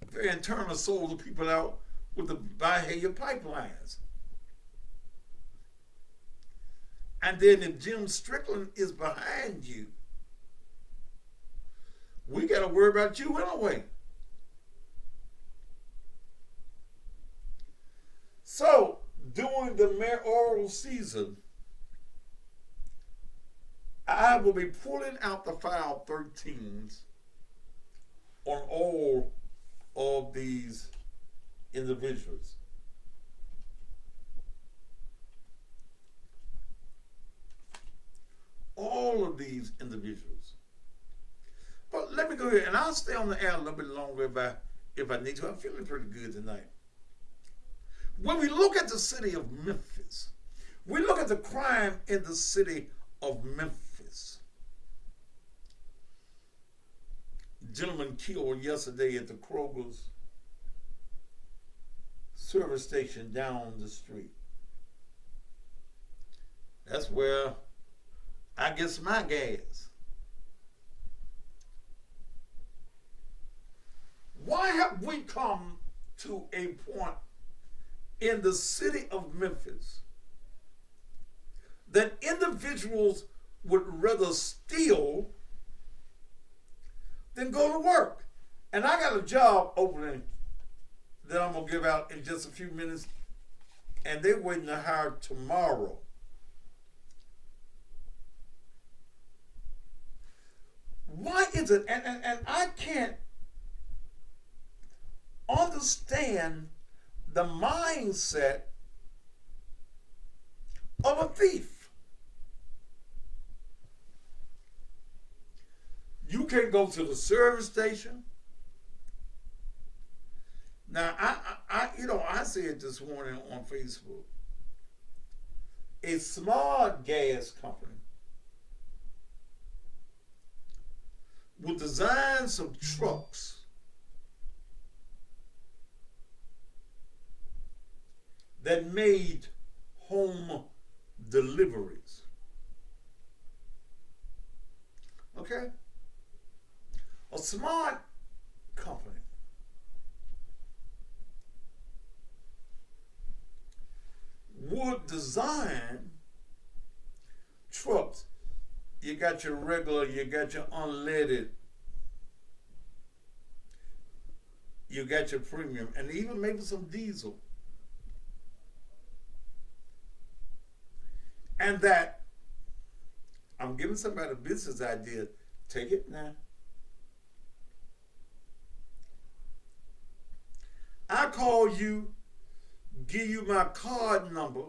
Very internal sold the people out with the Bahia pipelines. And then if Jim Strickland is behind you, we got to worry about you anyway. So, during the mayoral season, I will be pulling out the file 13s on all of these individuals. All of these individuals. But let me go ahead, and I'll stay on the air a little bit longer if I need to. I'm feeling pretty good tonight. When we look at the city of Memphis, we look at the crime in the city of Memphis. Gentleman killed yesterday at the Kroger's service station down the street. That's where I get my gas. Why have we come to a point in the city of Memphis that individuals would rather steal than go to work? And I got a job opening that I'm going to give out in just a few minutes, and they're waiting to hire tomorrow. Why is it, and I can't understand the mindset of a thief. You can go to the service station. Now, I said this morning on Facebook, a smart gas company will design some trucks that made home deliveries. Okay? A smart company would design trucks. You got your regular, you got your unleaded, you got your premium, and even maybe some diesel. And that, I'm giving somebody a business idea, take it now. I call you, give you my card number,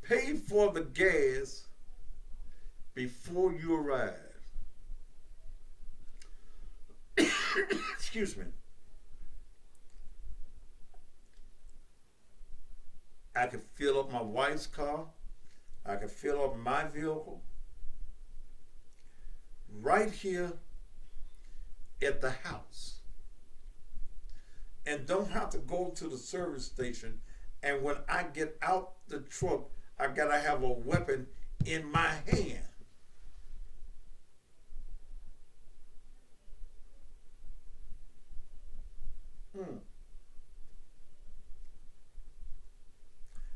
pay for the gas before you arrive. Excuse me. I can fill up my wife's car. I can fill up my vehicle right here at the house. And don't have to go to the service station. And when I get out the truck, I gotta have a weapon in my hand.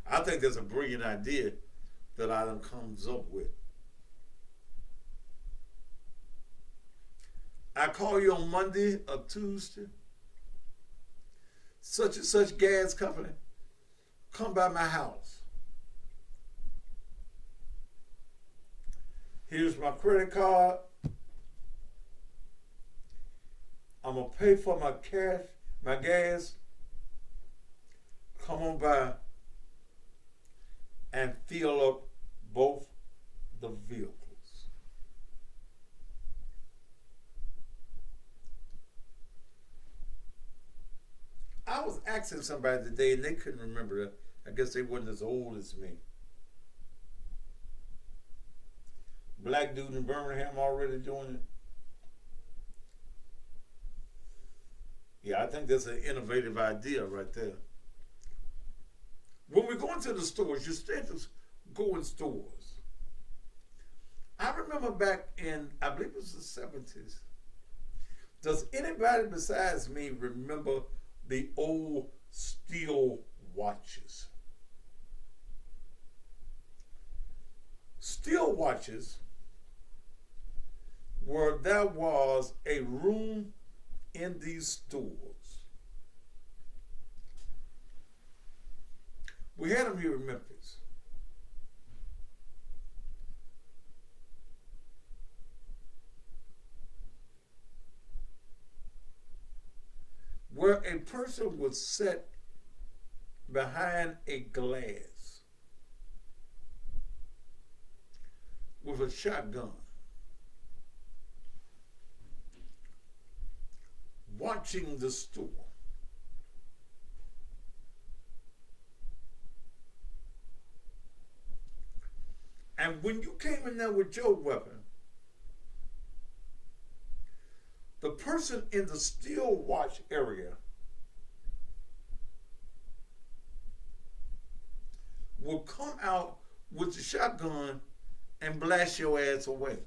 I think that's a brilliant idea that Adam comes up with. I call you on Monday or Tuesday. Such and such gas company, come by my house. Here's my credit card. I'm gonna pay for my cash, my gas. Come on by and fill up both the vehicles. I was asking somebody today and they couldn't remember it. I guess they weren't as old as me. black dude in Birmingham already doing it. Yeah, I think that's an innovative idea right there. When we go into the stores, you start to go in stores. I remember back in, I believe it was the 70s. Does anybody besides me remember the old steel watches? Steel watches where there was a room in these stores. We had them here in Memphis. Where a person would sit behind a glass with a shotgun, watching the store. And when you came in there with your weapon, the person in the steel watch area will come out with the shotgun and blast your ass away.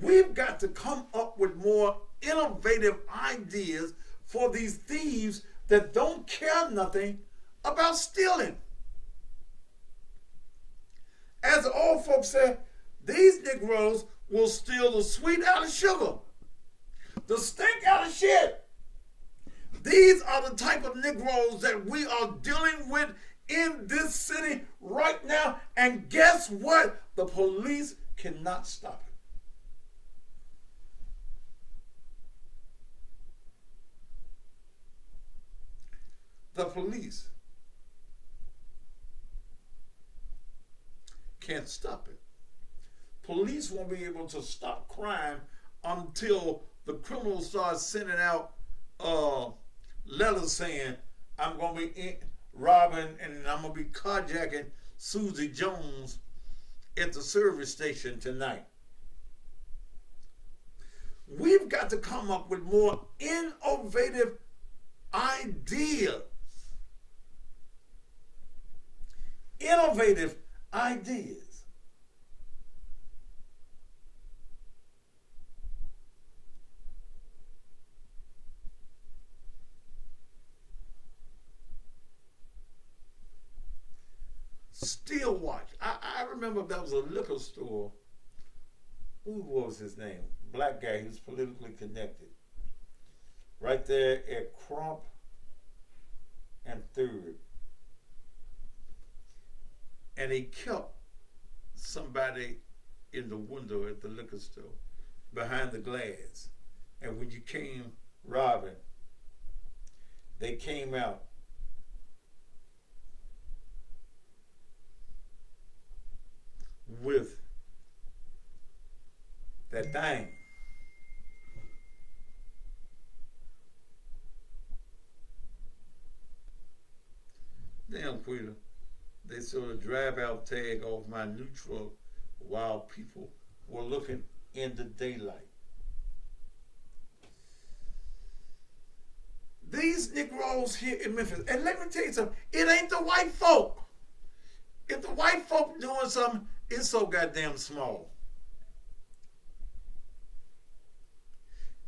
We've got to come up with more innovative ideas for these thieves that don't care nothing about stealing. As the old folks say, these Negroes will steal the sweet out of sugar, the stink out of shit. These are the type of Negroes that we are dealing with in this city right now. And guess what? The police cannot stop it. The police can't stop it. Police won't be able to stop crime until the criminals start sending out letters saying, I'm going to be robbing and I'm going to be carjacking Susie Jones at the service station tonight. We've got to come up with more innovative ideas. Innovative ideas. Steel watch. I remember there was a liquor store. Who was his name? Black guy. He was politically connected. Right there at Crump and 3rd. And he kept somebody in the window at the liquor store behind the glass. And when you came robbing, they came out with that thing. Damn, Quita. They sort of drive out tag off my new truck while people were looking in the daylight. These Negroes here in Memphis, and let me tell you something, it ain't the white folk. If the white folk doing something, it's so goddamn small.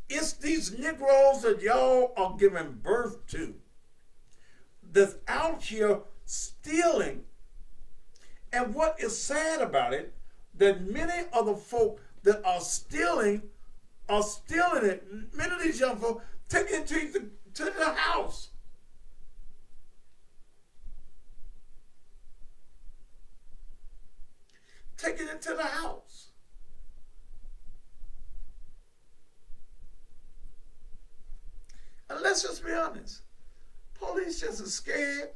It's these Negroes that y'all are giving birth to that's out here stealing. And what is sad about it, that many of the folk that are stealing it. Many of these young folk take it to the house. Taking it to the house. And let's just be honest. Police just as scared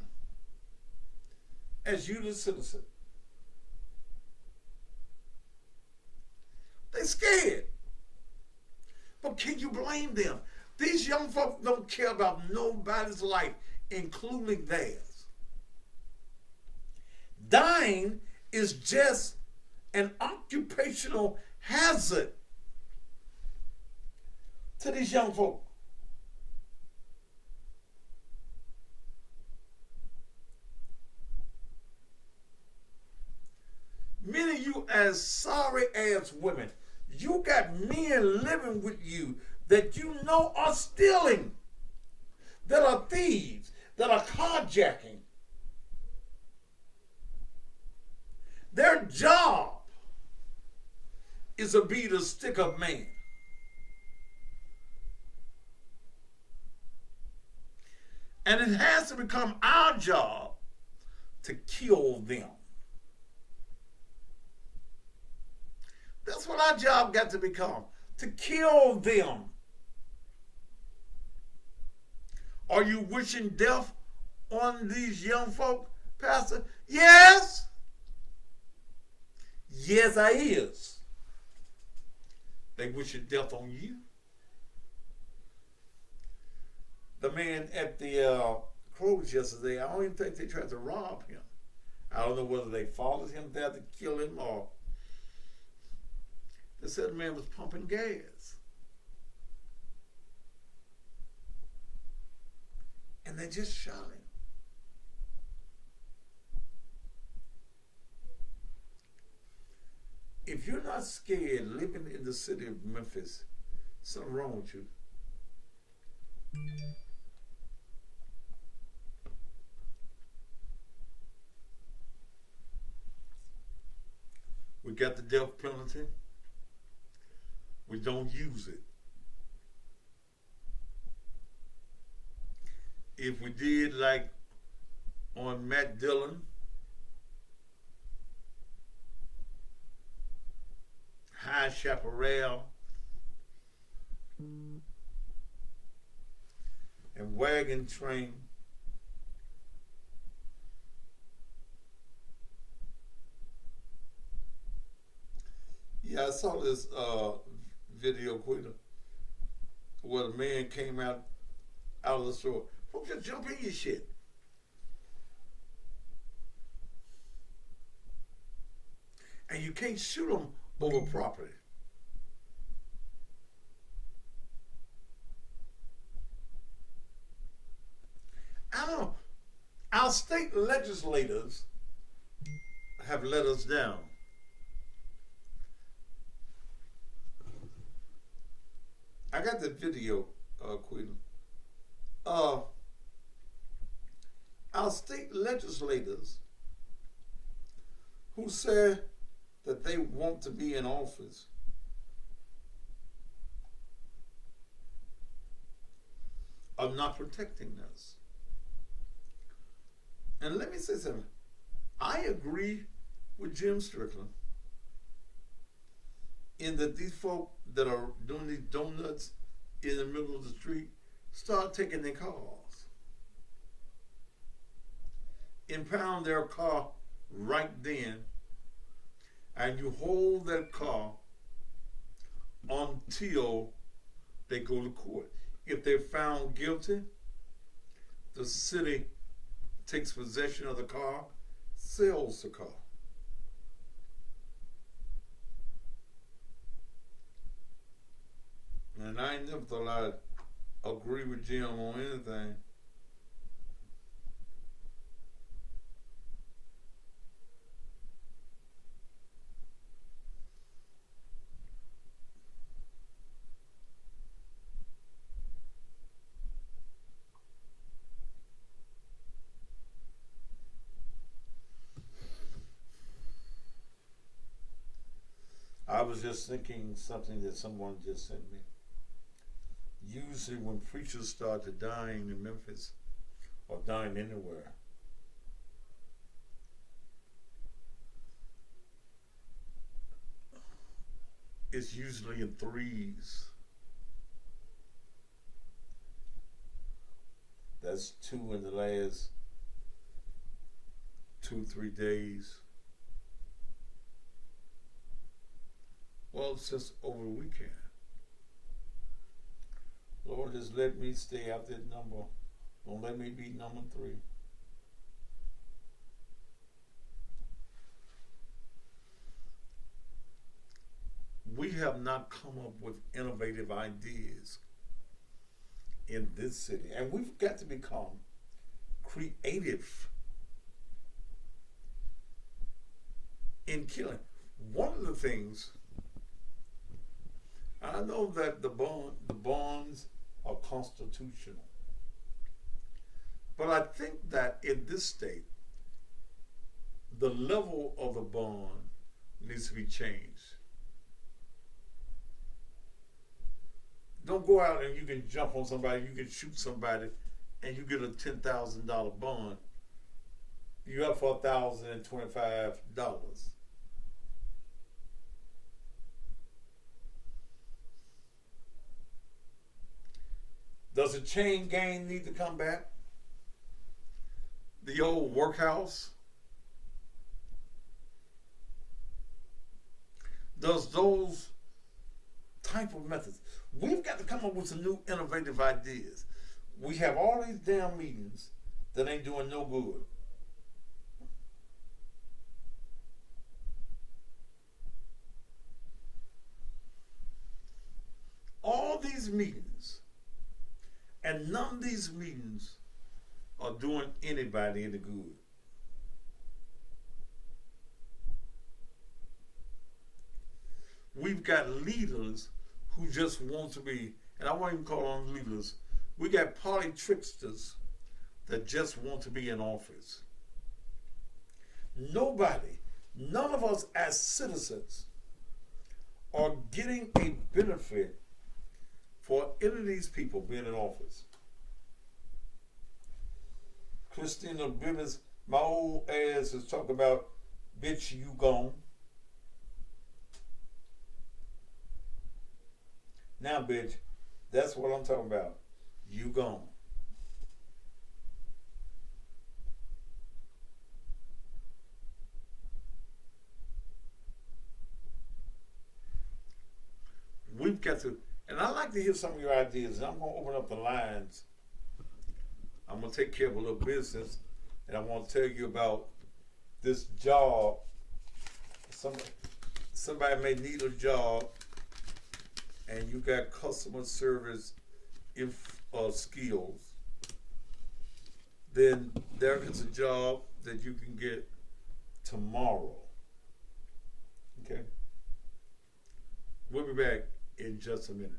as you, the citizen. They scared. But can you blame them? These young folks don't care about nobody's life, including theirs. Dying is just an occupational hazard to these young folk. Many of you as sorry ass women, you got men living with you that you know are stealing, that are thieves, that are carjacking. Their job is to be the stick-up man. And it has to become our job to kill them. That's what our job got to become, to kill them. Are you wishing death on these young folk, Pastor? Yes. Yes, I is. They wishing death on you. The man at the cruise yesterday, I don't even think they tried to rob him. I don't know whether they followed him there to kill him or they said the man was pumping gas. And they just shot him. If you're not scared living in the city of Memphis, something wrong with you. We got the death penalty. We don't use it. If we did like on Matt Dillon, High Chaparral, and Wagon Train, yeah, I saw this video, Quita, where the man came out of the store. Folks just jump in your shit. And you can't shoot them over property. I don't know. Our state legislators have let us down. I got the video, Quita. Our state legislators who said that they want to be in office are not protecting us. And let me say something. I agree with Jim Strickland in that these folk that are doing these donuts in the middle of the street start taking their cars. Impound their car right then, and you hold that car until they go to court. If they're found guilty, the city takes possession of the car, sells the car. And I ain't never thought I'd agree with Jim on anything. I was just thinking something that someone just sent me. Usually when preachers started dying in Memphis or dying anywhere, it's usually in threes. That's 2 in the last 2-3 days. Well, since over the weekend. Lord, just let me stay out that number. Don't let me be number 3. we have not come up with innovative ideas in this city. And we've got to become creative in killing. One of the things, I know that the bonds are constitutional, but I think that in this state, the level of the bond needs to be changed. Don't go out and you can jump on somebody, you can shoot somebody, and you get a $10,000 bond. You're up for $1,025. Does the chain gang need to come back? The old workhouse? Does those type of methods? We've got to come up with some new innovative ideas. We have all these damn meetings that ain't doing no good. All these meetings, and none of these meetings are doing anybody any good. We've got leaders who just want to be, and I won't even call them leaders, we got party tricksters that just want to be in office. Nobody, none of us as citizens are getting a benefit for any of these people being in office. Christina Bivens, my old ass is talking about, bitch, you gone. Now, bitch, that's what I'm talking about. You gone. We've got to, and I'd like to hear some of your ideas. And I'm going to open up the lines. I'm going to take care of a little business, and I want to tell you about this job. Somebody may need a job, and you got customer service skills, then there is a job that you can get tomorrow. Okay? We'll be back in just a minute.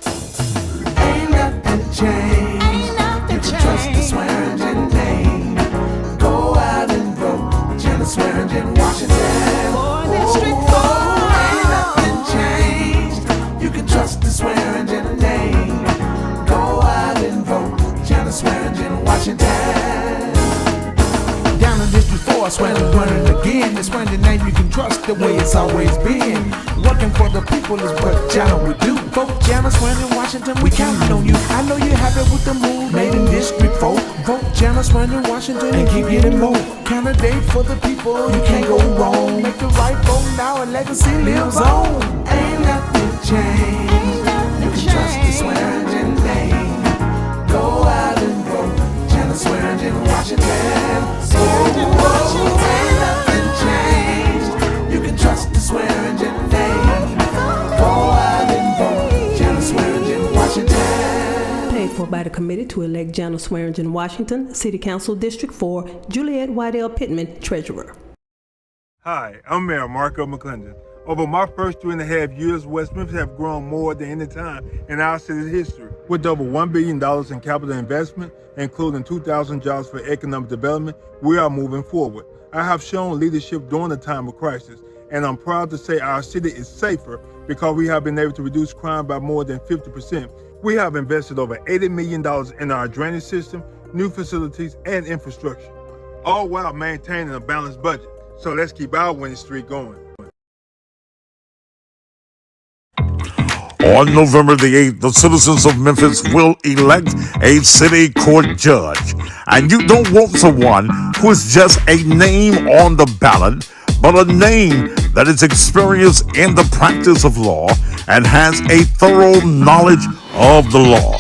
Ain't nothing changed. You can trust the Swearingen name. Go out and vote. Jenna Swearingen, Washington. For District 4. Ain't nothing changed. You can trust the Swearingen name. Go out and vote. Jenna Swearingen, Washington. Down in District 4, Swearingen running again. The Swearingen name you can trust the way it's always been. Working for the people is what Jenna would do. Vote Jenna Swearingen, Washington, we counting on you. I know you're happy with the move made in District 4. Vote Jenna Swearingen, Washington, and keep getting more. Candidate for the people, you can't go wrong. Make the right vote now and legacy lives on. Ain't nothing changed. You can trust the Swearingen name. Go out and vote Jenna Swearingen, Washington. Ain't nothing changed. You can trust the Swearingen name. Go out and vote Jenna Swearingen, Washington. Paid for by the committee to elect Jana Swearingen, Washington, City Council District 4, Juliet Wydell Pittman, Treasurer. Hi, I'm Mayor Marco McClendon. Over my first 3.5 years, West Memphis have grown more than any time in our city's history. With over $1 billion in capital investment, including 2,000 jobs for economic development, we are moving forward. I have shown leadership during the time of crisis, and I'm proud to say our city is safer because we have been able to reduce crime by more than 50%. We have invested over $80 million in our drainage system, new facilities, and infrastructure, all while maintaining a balanced budget. So let's keep our winning streak going. On November the 8th, the citizens of Memphis will elect a city court judge. And you don't want someone who is just a name on the ballot, but a name that is experienced in the practice of law and has a thorough knowledge of the law.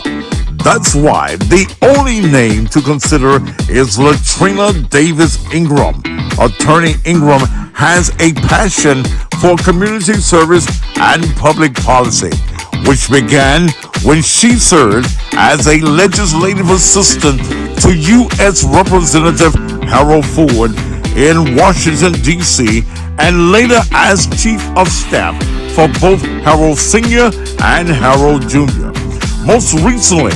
That's why the only name to consider is Latrina Davis Ingram. Attorney Ingram has a passion for community service and public policy, which began when she served as a legislative assistant to U.S. Representative Harold Ford in Washington, D.C., and later as Chief of Staff for both Harold Sr. and Harold Jr. Most recently,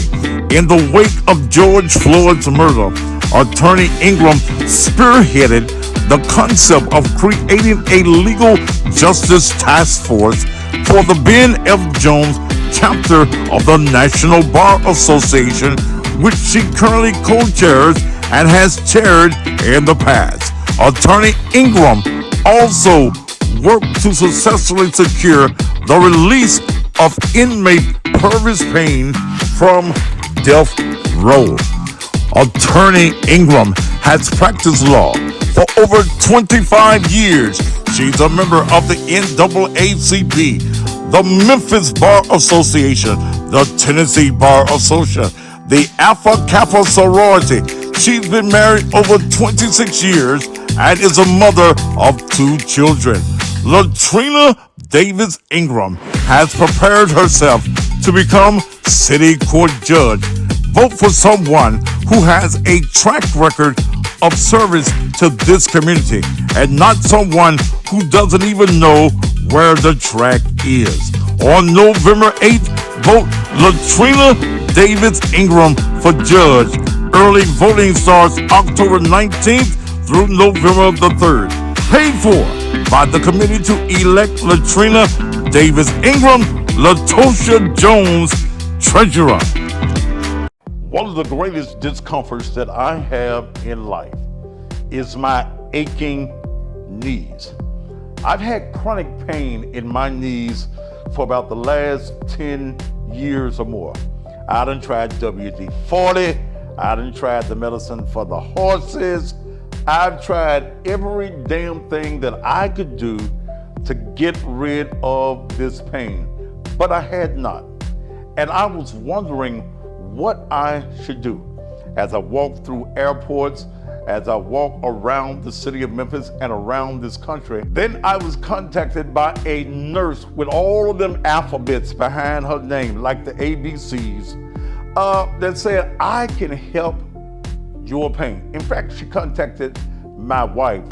in the wake of George Floyd's murder, Attorney Ingram spearheaded the concept of creating a legal justice task force for the Ben F. Jones chapter of the National Bar Association, which she currently co-chairs and has chaired in the past. Attorney Ingram also worked to successfully secure the release of inmate Purvis Payne from death row. Attorney Ingram has practiced law for over 25 years. She's a member of the NAACP, the Memphis Bar Association, the Tennessee Bar Association, the Alpha Kappa sorority. She's been married over 26 years and is a mother of 2 children. Latrina Davis Ingram has prepared herself to become city court judge. Vote for someone who has a track record of service to this community and not someone who doesn't even know where the track is. On November 8th, vote Latrina Davis Ingram for judge. Early voting starts October 19th through November the 3rd. Paid for by the committee to elect Latrina Davis Ingram, Latosha Jones, treasurer. One of the greatest discomforts that I have in life is my aching knees. I've had chronic pain in my knees for about the last 10 years or more. I done tried WD-40. I done tried the medicine for the horses. I've tried every damn thing that I could do to get rid of this pain, but I had not. And I was wondering what I should do as I walk through airports, as I walk around the city of Memphis and around this country. Then I was contacted by a nurse with all of them alphabets behind her name, like the ABCs, that said, I can help your pain. In fact, she contacted my wife,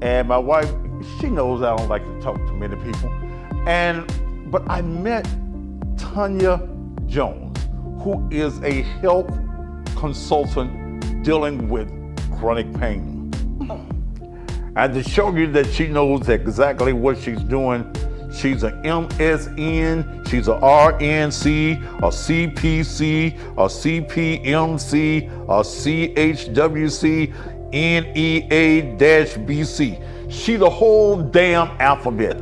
and my wife, she knows I don't like to talk to many people. But I met Tanya Jones, who is a health consultant dealing with chronic pain. And to show you that she knows exactly what she's doing, she's an MSN, she's a RNC, a CPC, a CPMC, a CHWC, NEA-BC. She the whole damn alphabet.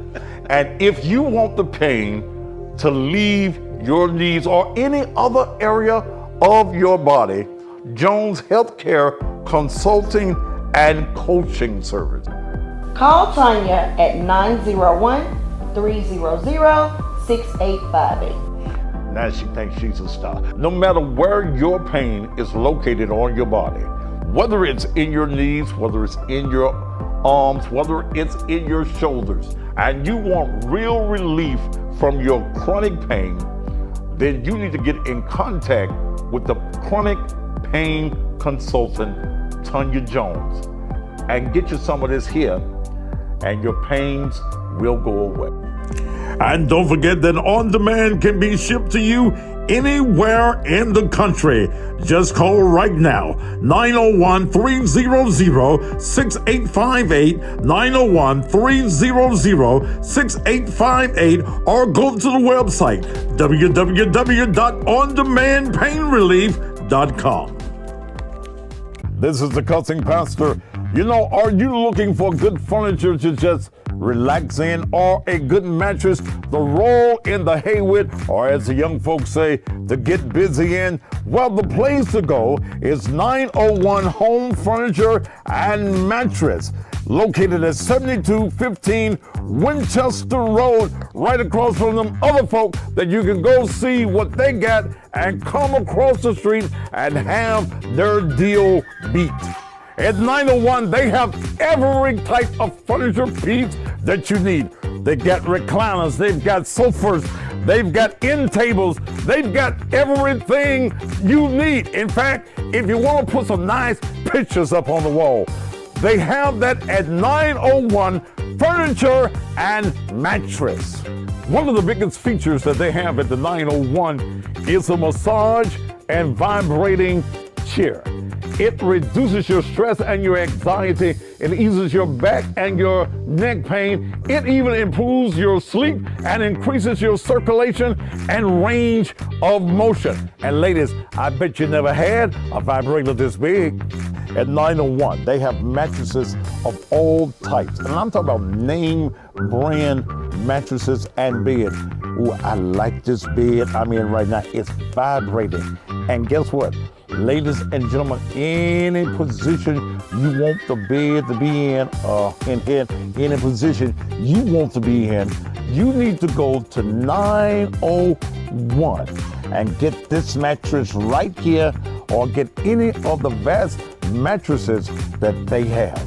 And if you want the pain to leave your knees or any other area of your body, Jones Healthcare Consulting and Coaching Service. Call Tanya at 901-300-6858. Now she thinks she's a star. No matter where your pain is located on your body, whether it's in your knees, whether it's in your arms, whether it's in your shoulders, and you want real relief from your chronic pain, then you need to get in contact with the chronic pain consultant, Tanya Jones, and get you some of this here, and your pains will go away. And don't forget that On Demand can be shipped to you anywhere in the country. Just call right now, 901-300-6858, 901-300-6858, or go to the website, www.ondemandpainrelief.com. This is the Cussing Pastor. You know, are you looking for good furniture to just relax in, or a good mattress to roll in the hay with, or as the young folks say, to get busy in? Well, the place to go is 901 Home Furniture and Mattress, located at 7215 Winchester Road, right across from them other folk that you can go see what they got and come across the street and have their deal beat. At 901, they have every type of furniture piece that you need. They got recliners, they've got sofas, they've got end tables, they've got everything you need. In fact, if you want to put some nice pictures up on the wall, they have that at 901 Furniture and Mattress. One of the biggest features that they have at the 901 is a massage and vibrating chair. It reduces your stress and your anxiety. It eases your back and your neck pain. It even improves your sleep and increases your circulation and range of motion. And ladies, I bet you never had a vibrator this big. At 901, they have mattresses of all types. And I'm talking about name brand mattresses and beds. Ooh, I like this bed I'm in right now. It's vibrating. And guess what? Ladies and gentlemen, any position you want the bed to be in any position you want to be in, you need to go to 901 and get this mattress right here, or get any of the vast mattresses that they have.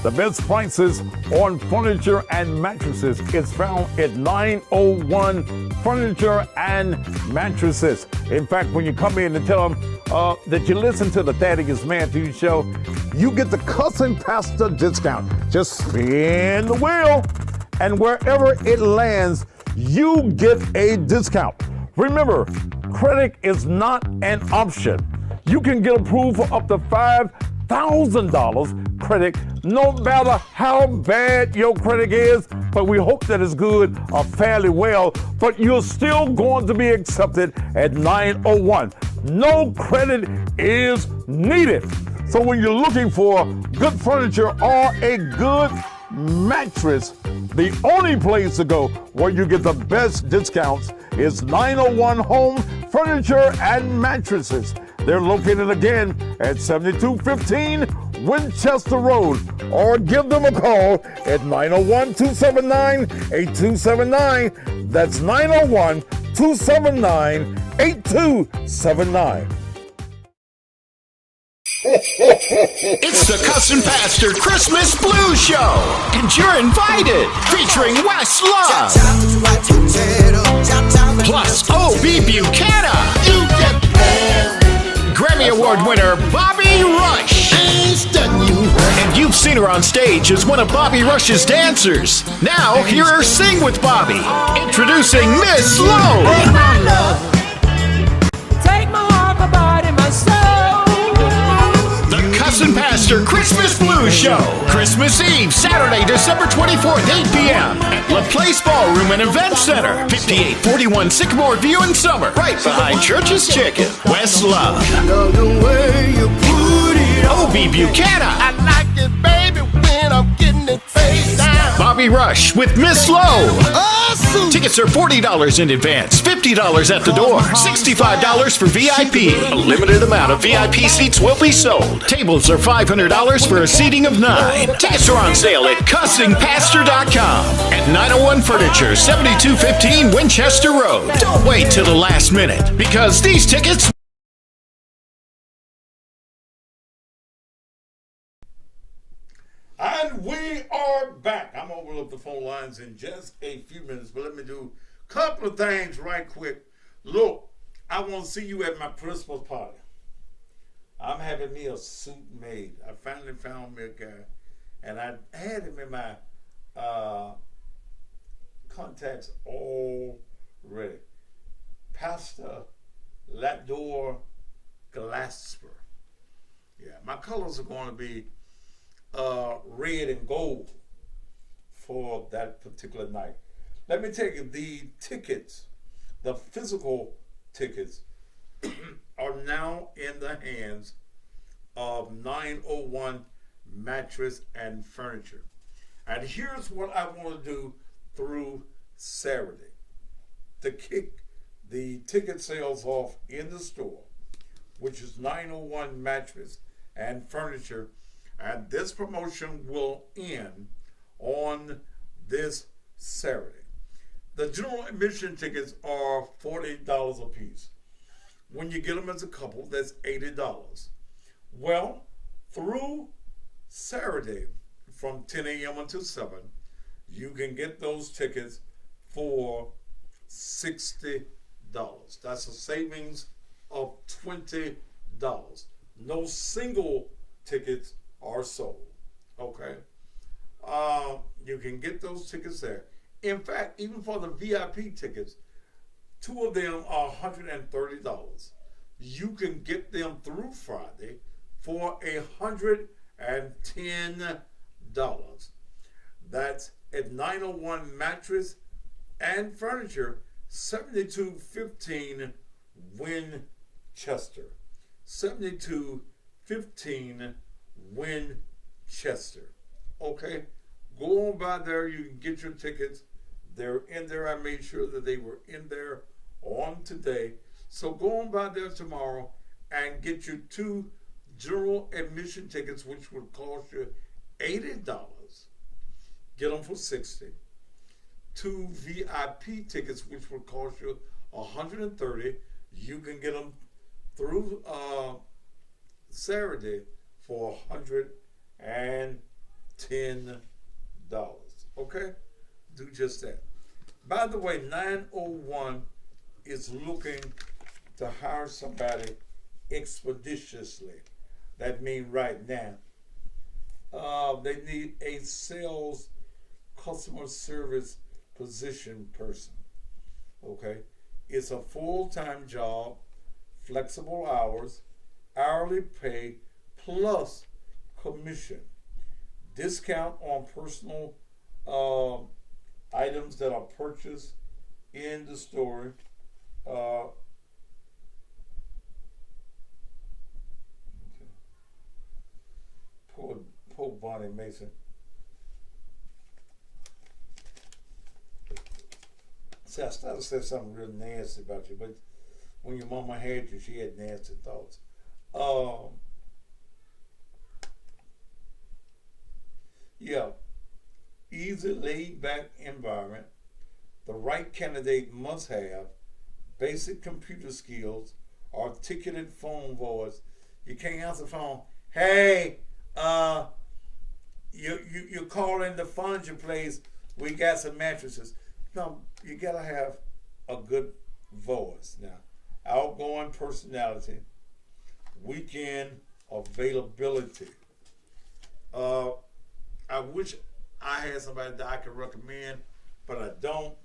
The best prices on furniture and mattresses is found at 901 Furniture and Mattresses. In fact, when you come in and tell them that you listen to the Thaddeus Matthews Show, you get the Cousin Pastor discount. Just spin the wheel, and wherever it lands, you get a discount. Remember, credit is not an option. You can get approved for up to $5,000 credit, no matter how bad your credit is, but we hope that it's good or fairly well, but you're still going to be accepted at 901. No credit is needed. So when you're looking for good furniture or a good mattress, the only place to go where you get the best discounts is 901 Home Furniture and Mattresses. They're located again at 7215 Winchester Road, or give them a call at 901-279-8279. That's 901-279-8279. It's the Cousin Pastor Christmas Blues Show, and you're invited, featuring Wes Love, plus O.B. Buchanan, Grammy Award winner Bobby Rush. And you've seen her on stage as one of Bobby Rush's dancers. Now hear her sing with Bobby. Introducing Miss Lowe. Take my heart, my body, my soul. The Cousin Pastor Christmas Blues Show. Christmas Eve, Saturday, December 24th, 8 p.m. at La Place Ballroom and Event Center, 5841 Sycamore View in Summer, right behind Church's Chicken. Wes Love. O.B. Buchanan. I like it, baby, when I'm getting it face down. Bobby Rush with Miss Lowe. Tickets are $40 in advance, $50 at the door, $65 for VIP. A limited amount of VIP seats will be sold. Tables are $500 for a seating of 9. Tickets are on sale at CousinPastor.com. At 901 Furniture, 7215 Winchester Road. Don't wait till the last minute, because these tickets... And we are back. I'm going to open up the phone lines in just a few minutes, but let me do a couple of things right quick. Look, I want to see you at my Christmas party. I'm having me a suit made. I finally found me a guy, and I had him in my contacts already. Pastor Latdor Glasper. Yeah, my colors are going to be red and gold for that particular night. Let me tell you, the tickets, the physical tickets, are now in the hands of 901 Mattress and Furniture. And here's what I want to do through Saturday to kick the ticket sales off in the store, which is 901 Mattress and Furniture. And this promotion will end on this Saturday. The general admission tickets are $40 a piece. When you get them as a couple, that's $80. Well, through Saturday from 10 a.m. until 7, you can get those tickets for $60. That's a savings of $20. No single tickets are sold. Okay? You can get those tickets there. In fact, even for the VIP tickets, 2 of them are $130. You can get them through Friday for $110. That's at 901 Mattress and Furniture, 7215 Winchester. 7215 Winchester. Okay? Go on by there. You can get your tickets. They're in there. I made sure that they were in there on today. So go on by there tomorrow and get your 2 general admission tickets, which would cost you $80. Get them for $60. 2 VIP tickets, which would cost you $130. You can get them through Saturday for $110. Okay? Do just that. By the way, 901 is looking to hire somebody expeditiously. That means right now. They need a sales customer service position person. Okay? It's a full-time job, flexible hours, hourly pay, plus commission. Discount on personal items that are purchased in the store. Poor Bonnie Mason. See, I started to say something real nasty about you, but when your mama had you, she had nasty thoughts. Yeah, easy, laid-back environment. The right candidate must have basic computer skills, articulate phone voice. You can't answer the phone. Hey, you calling the furniture place? We got some mattresses. No, you gotta have a good voice. Now, outgoing personality, weekend availability. I wish I had somebody that I could recommend, but I don't.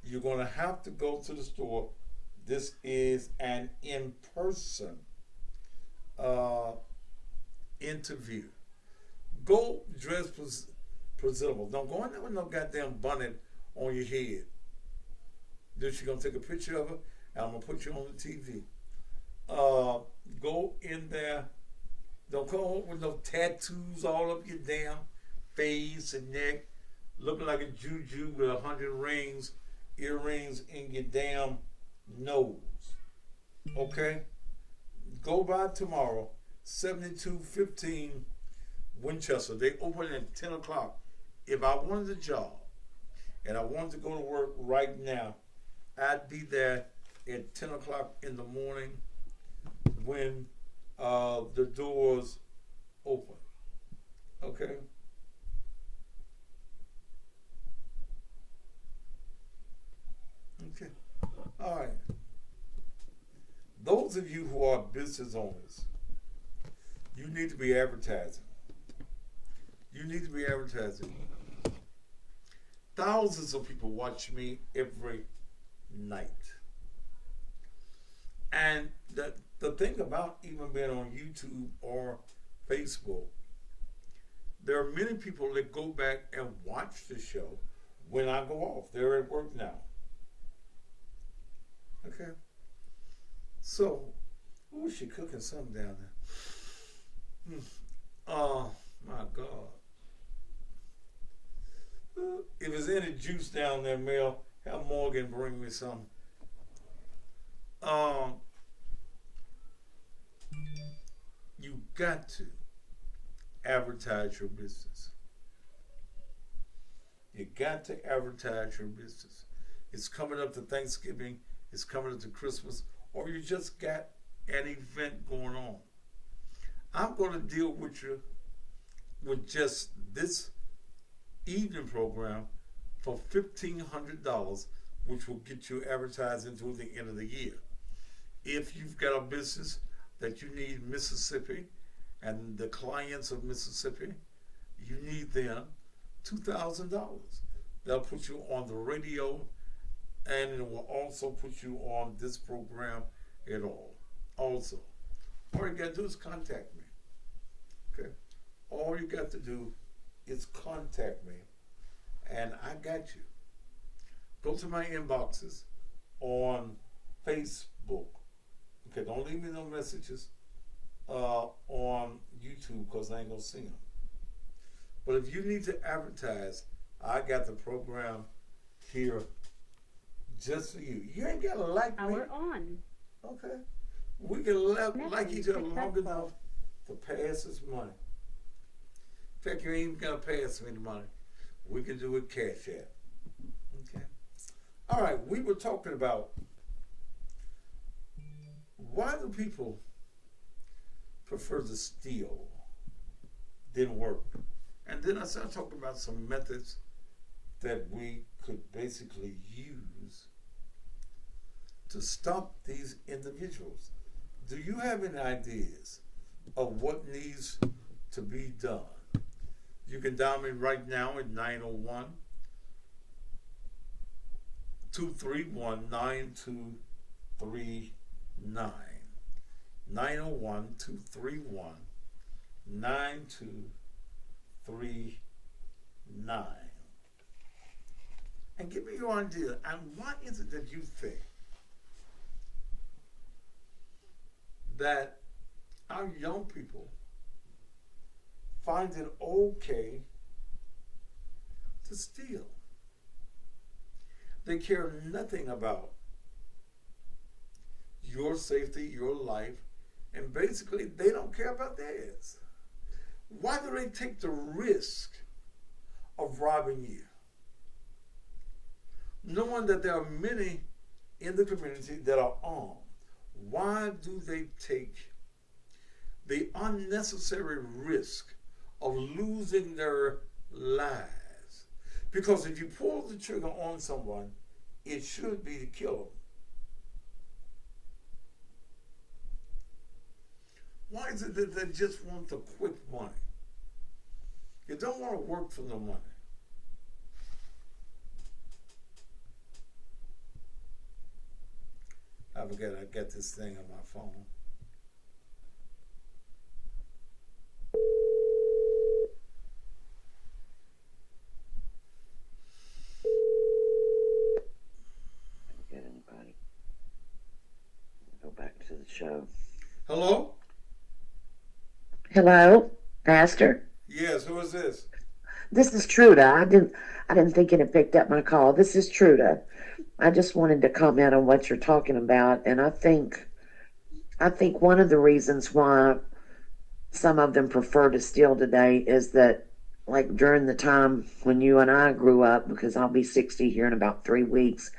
You're going to have to go to the store. This is an in-person interview. Go dress presentable. Don't go in there with no goddamn bonnet on your head. Then she's going to take a picture of her, and I'm going to put you on the TV. Go in there. Don't come home with no tattoos all up your damn face and neck, looking like a juju with 100 rings, earrings in your damn nose. Okay? Go by tomorrow, 7215 Winchester. They open at 10 o'clock. If I wanted a job and I wanted to go to work right now, I'd be there at 10 o'clock in the morning when the doors open. Okay? Okay. All right. Those of you who are business owners, you need to be advertising. You need to be advertising. Thousands of people watch me every night. And the thing about even being on YouTube or Facebook, there are many people that go back and watch the show when I go off. They're at work now. Okay? So, ooh, she cooking something down there. Oh, my God. If there's any juice down there, Mel, have Morgan bring me some. You got to advertise your business. You got to advertise your business. It's coming up to Thanksgiving, it's coming up to Christmas, or you just got an event going on. I'm going to deal with you with just this evening program for $1,500, which will get you advertised until the end of the year. If you've got a business that you need Mississippi and the clients of Mississippi, you need them $2,000. That'll put you on the radio, and it will also put you on this program at all. Also, all you got to do is contact me. Okay? All you got to do is contact me, and I got you. Go to my inboxes on Facebook. Okay, don't leave me no messages on YouTube because I ain't going to see them. But if you need to advertise, I got the program here just for you. You ain't got to like me. Hour on. Okay. We can like each other long enough to pass us money. In fact, you ain't even got to pass me the money. We can do it cash app. Okay. All right, we were talking about why do people prefer to steal than work? And then I started talking about some methods that we could basically use to stop these individuals. Do you have any ideas of what needs to be done? You can dial me right now at 901 231 9239. 901 231 9239. And give me your idea. And what is it that you think that our young people find it okay to steal? They care nothing about your safety, your life, and basically they don't care about theirs. Why do they take the risk of robbing you? Knowing that there are many in the community that are armed, why do they take the unnecessary risk of losing their lives? Because if you pull the trigger on someone, it should be to kill them. Why is it that they just want the quick money? You don't want to work for no money. I forget I got this thing on my phone. Get anybody. Go back to the show. Hello? Hello, Pastor. Yes, who is this? This is Truda. I didn't think it had picked up my call. This is Truda. I just wanted to comment on what you're talking about, and I think one of the reasons why some of them prefer to steal today is that, like during the time when you and I grew up, because I'll be 60 here in about 3 weeks,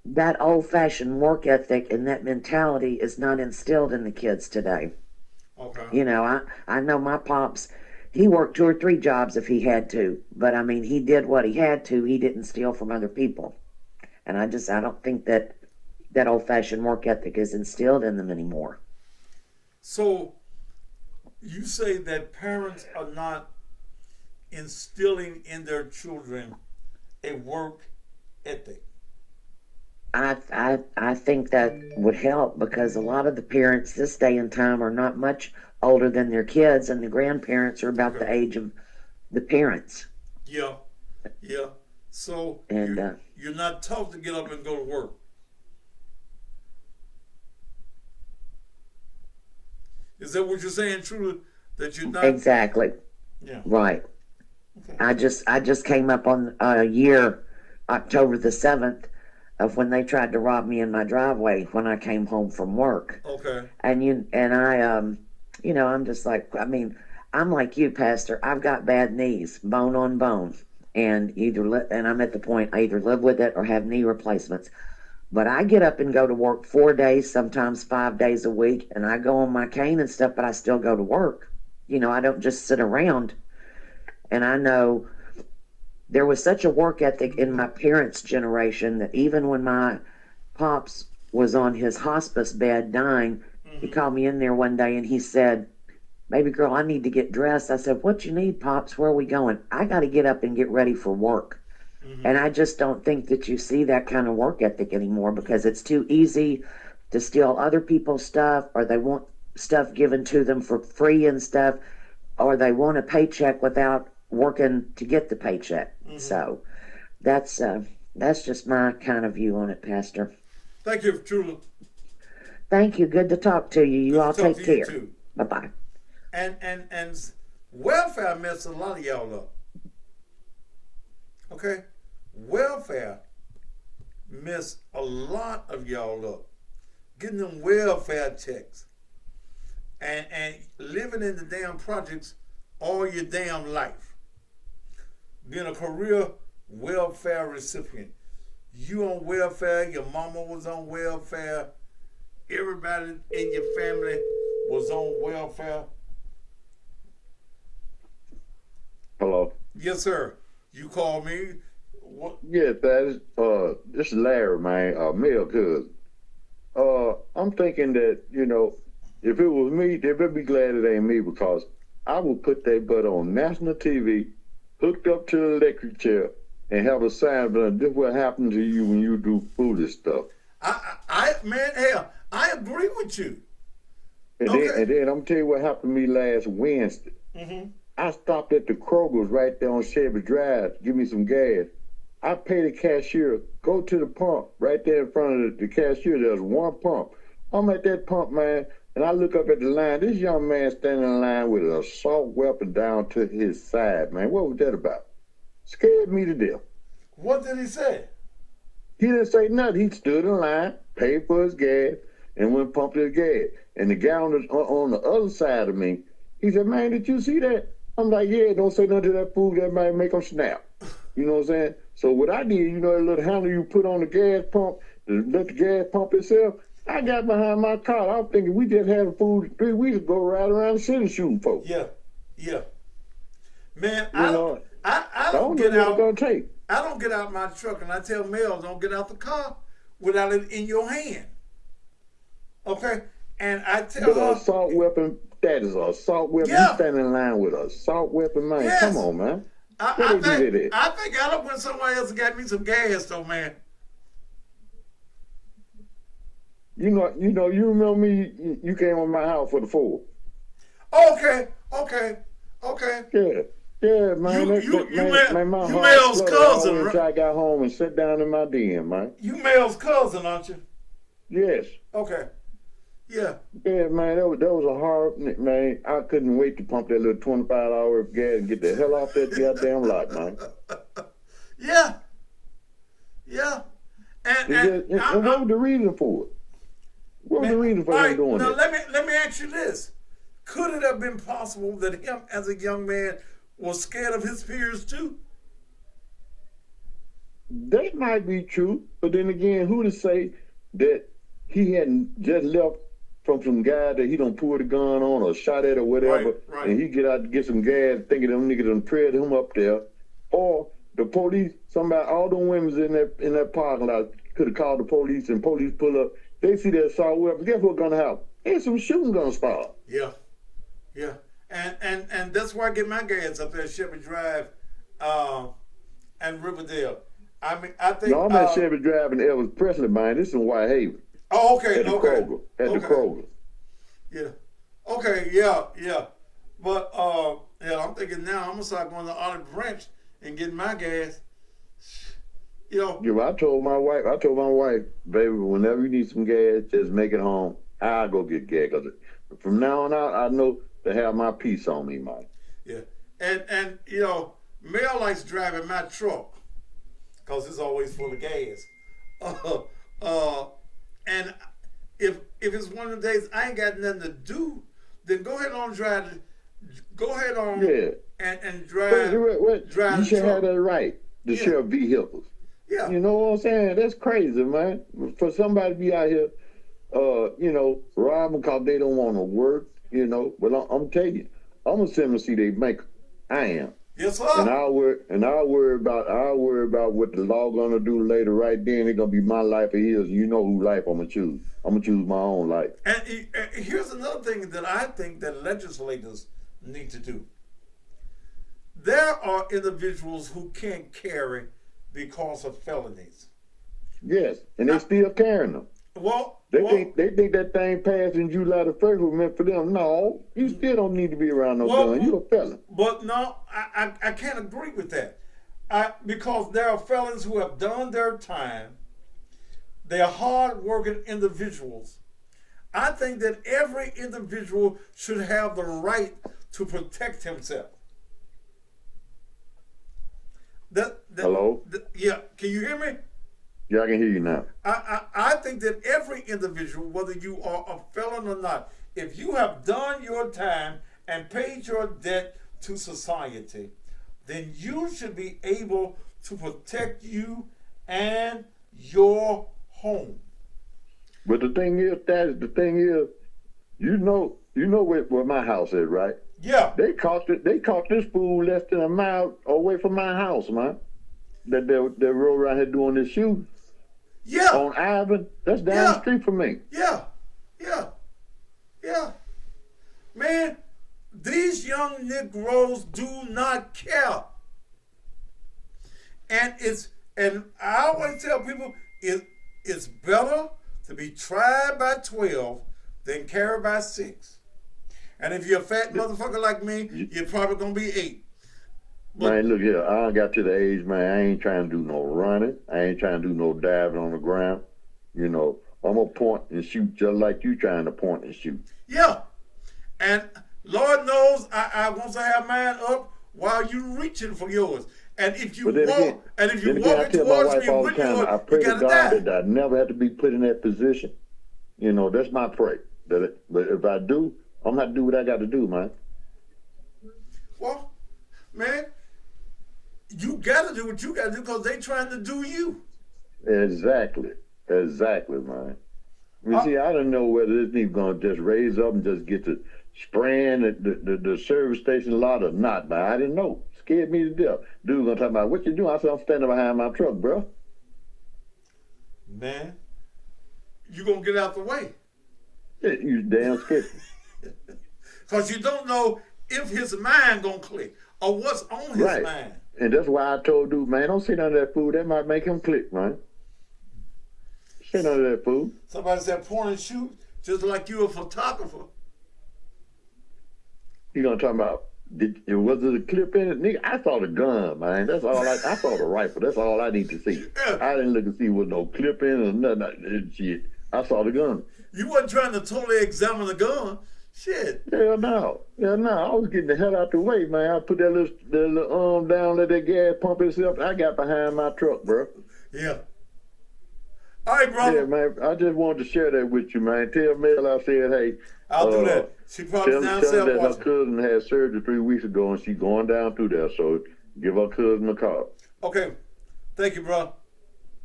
that old-fashioned work ethic and that mentality is not instilled in the kids today. Okay. You know, I know my pops, he worked 2 or 3 jobs if he had to, but I mean, he did what he had to. He didn't steal from other people. And I don't think that old-fashioned work ethic is instilled in them anymore. So you say that parents are not instilling in their children a work ethic. I think that would help, because a lot of the parents this day and time are not much older than their kids, and the grandparents are about the age of the parents. Yeah. So and you're not tough to get up and go to work. Is that what you're saying, truly? That you're not exactly. Yeah. Right. Okay. I just came up on a year, October the 7th, of when they tried to rob me in my driveway when I came home from work. Okay. And I I'm just like, I mean, I'm like you, Pastor. I've got bad knees, bone on bone, and and I'm at the point I either live with it or have knee replacements. But I get up and go to work 4 days, sometimes 5 days a week, and I go on my cane and stuff, but I still go to work. You know, I don't just sit around. And I know there was such a work ethic in my parents' generation that even when my pops was on his hospice bed dying, he called me in there one day and he said, "Baby girl, I need to get dressed." I said, "What you need, Pops? Where are we going?" "I got to get up and get ready for work." And I just don't think that you see that kind of work ethic anymore because it's too easy to steal other people's stuff, or they want stuff given to them for free and stuff, or they want a paycheck without working to get the paycheck. So that's just my kind of view on it, Pastor. Thank you, Trula. Thank you. Good to talk to you. You all take care. Bye bye. And welfare messed a lot of y'all up. Okay? Welfare messed a lot of y'all up. Getting them welfare checks. And living in the damn projects all your damn life. Being a career welfare recipient. You on welfare, your mama was on welfare, everybody in your family was on welfare. Hello. Yes, sir. You call me. What? Yeah, this is Larry, man, male cousin. I'm thinking that, you know, if it was me, they better be glad it ain't me, because I would put that butt on national TV, hooked up to the electric chair, and have a sign, but this what happens to you when you do foolish stuff. Man, hell, I agree with you. And then I'm gonna tell you what happened to me last Wednesday. I stopped at the Kroger's right there on Chevy Drive to give me some gas. I pay the cashier, go to the pump right there in front of the cashier. There's one pump. I'm at that pump, man, and I look up at the line. This young man standing in line with an assault weapon down to his side, man. What was that about? Scared me to death. What did he say? He didn't say nothing. He stood in line, paid for his gas, and went pumped his gas. And the guy on the other side of me, he said, "Man, did you see that?" I'm like, "Yeah, don't say nothing to that fool. That might make him snap." You know what I'm saying? So what I did, you know, that little handle you put on the gas pump, to let the gas pump itself, I got behind my car. I was thinking we just had a fool 3 weeks ago right around the city shooting folks. Yeah. Man, I don't get know out. what it's gonna take. I don't get out my truck, and I tell Mel, don't get out the car without it in your hand. Okay? And I tell her, assault weapon, that is an assault weapon. Yeah. You standing in line with an assault weapon, man. Yes. Come on, man. I think I done went somewhere else and got me some gas, though, man. You remember me? You came on my house for the 4th. Okay. Yeah, man. My heart Mel's fluttered cousin, all right? until I got home and sat down in my den, man. You Mel's cousin, aren't you? Yes. Okay. Yeah. Yeah, man, that was a hard, man. I couldn't wait to pump that little $25 of gas and get the hell off that goddamn lot, man. Yeah. And what was the reason for it? What was the reason for him doing now that? let me ask you this. Could it have been possible that him as a young man was scared of his peers too? That might be true, but then again, who to say that he hadn't just left from some guy that he done pulled a gun on or shot at or whatever, right. and he get out to get some gas thinking them niggas done trailed him up there, or the police, all them women's in that parking lot could have called the police, and police pull up, they see that assault weapon, guess what's gonna happen? Ain't some shooting gonna start. Yeah. And that's where I get my gas up there at Chevy Drive and Riverdale. I mean, I think... No, I'm at Chevy Drive and Elvis Presley, man. This is in Whitehaven. Oh, okay, At the Kroger. Yeah. Okay, yeah. But, I'm thinking now I'm going to start going to Olive Branch and getting my gas. You know. Yeah, I told my wife, baby, whenever you need some gas, just make it home. I'll go get gas. Cause from now on out, I know to have my piece on me, man. Yeah. And you know, Mel likes driving my truck because it's always full of gas. And if it's one of the days I ain't got nothing to do, then go ahead and drive go ahead on Yeah. and drive. Drive You the should have truck. that right to share vehicles. Yeah. You know what I'm saying? That's crazy, man. For somebody to be out here, robbing because they don't want to work, But I'm telling you, I'm gonna send them to see they make. I am. Yes, sir. And I'll worry about what the law gonna do later. Right then, it's gonna be my life or his. You know who life I'm gonna choose. I'm gonna choose my own life. And here's another thing that I think that legislators need to do. There are individuals who can't carry because of felonies. Yes, and they still carrying them. They think that thing passed in July the 1st was meant for them. No, you still don't need to be around no gun. You're a felon. But no, I can't agree with that. Because there are felons who have done their time. They are hard-working individuals. I think that every individual should have the right to protect himself. Hello? Yeah, can you hear me? Yeah, I can hear you now. I think that every individual, whether you are a felon or not, if you have done your time and paid your debt to society, then you should be able to protect you and your home. But the thing is, you know where my house is, right? Yeah. They caught this fool less than a mile away from my house, man. That rode around here doing this shooting. Yeah. On Ivan. That's down the street from me. Yeah. Man, these young Negroes do not care. And I always tell people it's better to be tried by 12 than carried by 6. And if you're a fat motherfucker like me, you're probably gonna be 8. Man, look here, I done got to the age, man, I ain't trying to do no running. I ain't trying to do no diving on the ground. I'm gonna point and shoot just like you trying to point and shoot. Yeah. And Lord knows I want to have mine up while you reaching for yours. And if you walking towards me with yours, I pray you to gotta God die. that I never have to be put in that position. That's my prayer. But if I do, I'm gonna have to do what I got to do, man. Well, man, you gotta do what you gotta do because they trying to do you. Exactly, man. You see, I don't know whether this nigga gonna just raise up and just get to spraying the service station lot or not, man. I didn't know. Scared me to death. Dude gonna talk about what you doing? I said, I'm standing behind my truck, bro. Man, you gonna get out the way. Yeah, you damn scared. Because you don't know if his mind gonna click or what's on his mind. And that's why I told dude, man, don't say none of that food. That might make him click, man. Say none of that food. Somebody said point and shoot, just like you a photographer. You gonna talk about, was it a clip in it? Nigga, I saw the gun, man. That's all I saw the rifle. That's all I need to see. Yeah. I didn't look and see was no clip in it or nothing. Shit. I saw the gun. You wasn't trying to totally examine the gun. Shit. Hell no. I was getting the hell out the way, man. I put that little arm down, let that gas pump itself. I got behind my truck, bro. Yeah. All right, brother. Yeah, man. I just wanted to share that with you, man. Tell Mel I said, hey. I'll do that. She probably downstairs tell that watching. her cousin had surgery 3 weeks ago, and she's going down through there. So give her cousin a call. Okay. Thank you, bro.